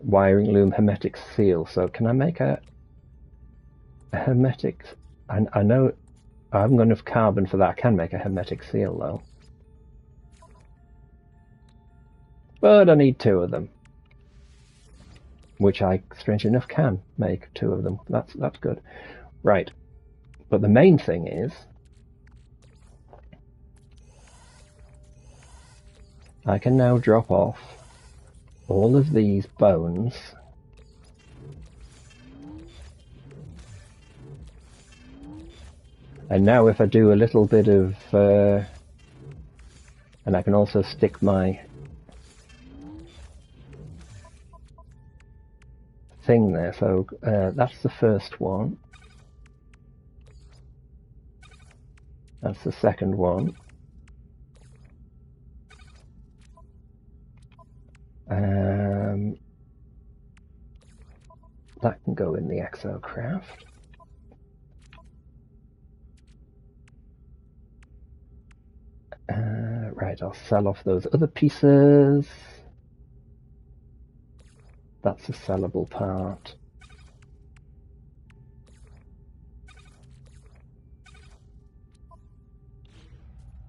wiring loom hermetic seal. So can I make a hermetic? I know I haven't got enough carbon for that. I can make a hermetic seal though. But I need 2 of them. Which I, strangely enough, can make 2 of them. That's good. Right. But the main thing is I can now drop off all of these bones and now if I do a little bit of and I can also stick my thing there, so that's the first one, that's the second one, That can go in the exocraft. Right, I'll sell off those other pieces. That's a sellable part.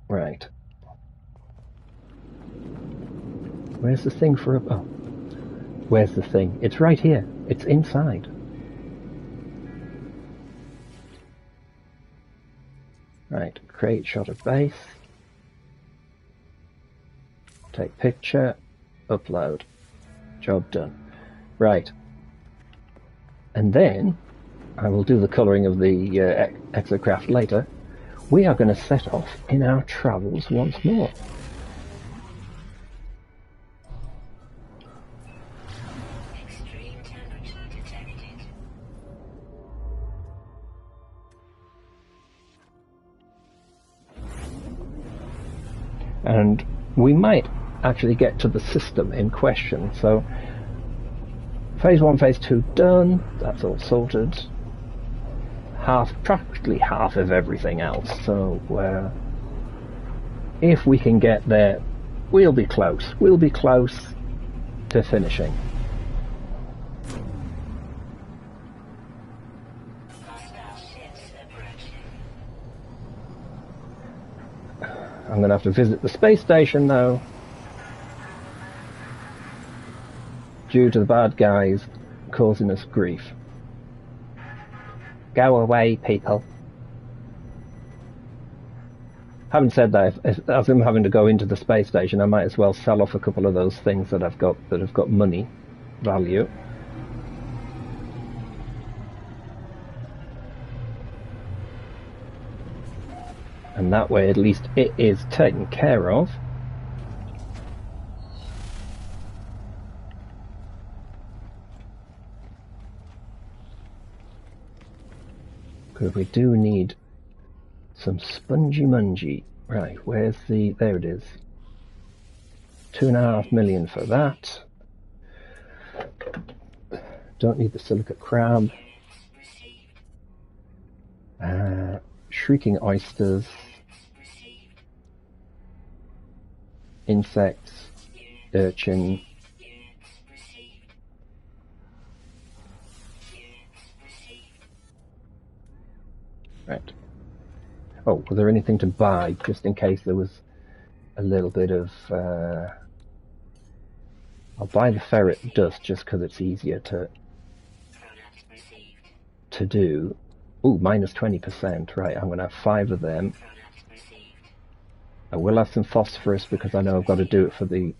Right. Where's the thing for a... Oh. Where's the thing? It's right here. It's inside. Right, create shot of base. Take picture. Upload. Job done. Right. And then I will do the colouring of the exocraft later. We are going to set off in our travels once more. Extreme temperature detected. And we might actually get to the system in question. So phase 1, phase 2 done. That's all sorted. Practically half of everything else. So if we can get there, we'll be close. We'll be close to finishing. Hostile ships approaching. I'm going to have to visit the space station though, due to the bad guys causing us grief. Go away, people. Having said that, as I'm having to go into the space station, I might as well sell off a couple of those things that I've got that have got money value. And that way at least it is taken care of. Because we do need some spongy mungy. Right, where's the... There it is. 2.5 million for that. Don't need the silicate crab. Shrieking oysters. Insects. Urchin. Right. Oh, was there anything to buy, just in case there was a little bit of... I'll buy the ferret dust just because it's easier to do. Ooh, minus 20%. Right, I'm going to have 5 of them. I will have some phosphorus because I know I've got to do it for the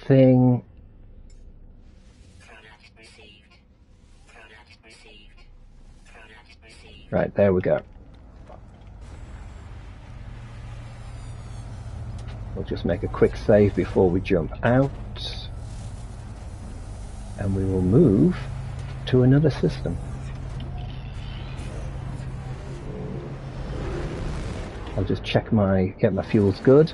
thing. Right, there we go. We'll just make a quick save before we jump out. And we will move to another system. I'll just check get my fuels good.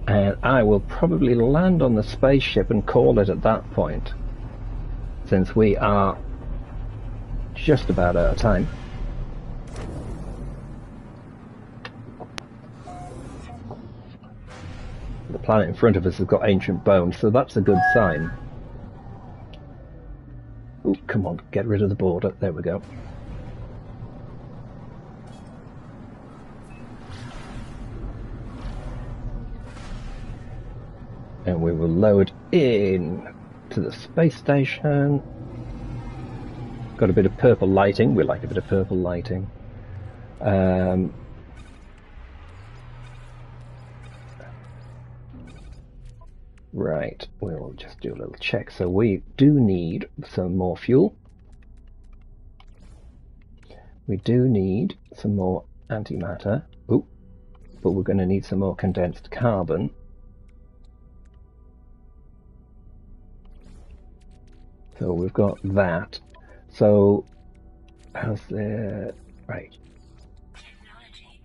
And I will probably land on the spaceship and call it at that point, since we are just about out of time. The planet in front of us has got ancient bones, so that's a good sign. Ooh, come on, get rid of the border. There we go. And we will load in to the space station. Got a bit of purple lighting. We like a bit of purple lighting. Right, we'll just do a little check. So we do need some more fuel. We do need some more antimatter. Ooh, but we're going to need some more condensed carbon. So we've got that. So how's the right? Technology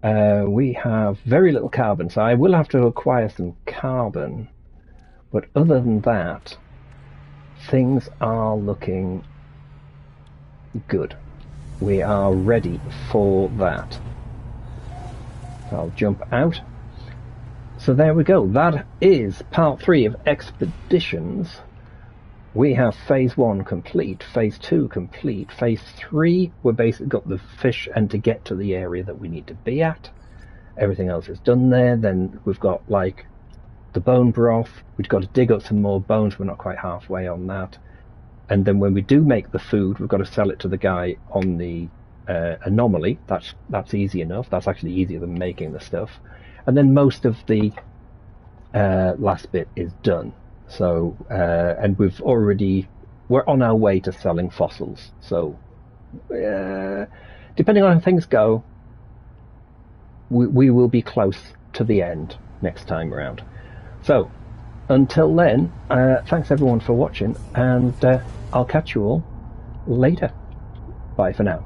recharge. We have very little carbon, so I will have to acquire some carbon. But other than that, things are looking good. We are ready for that. So I'll jump out. So there we go. That is part 3 of Expeditions. We have phase 1 complete, phase 2 complete, phase 3 we've basically got the fish and to get to the area that we need to be at. Everything else is done there. Then we've got like the bone broth. We've got to dig up some more bones. We're not quite halfway on that. And then when we do make the food, we've got to sell it to the guy on the anomaly. That's easy enough. That's actually easier than making the stuff. And then most of the last bit is done. So and we're on our way to selling fossils. So depending on how things go, we will be close to the end next time around. So until then, thanks everyone for watching, and I'll catch you all later. Bye for now.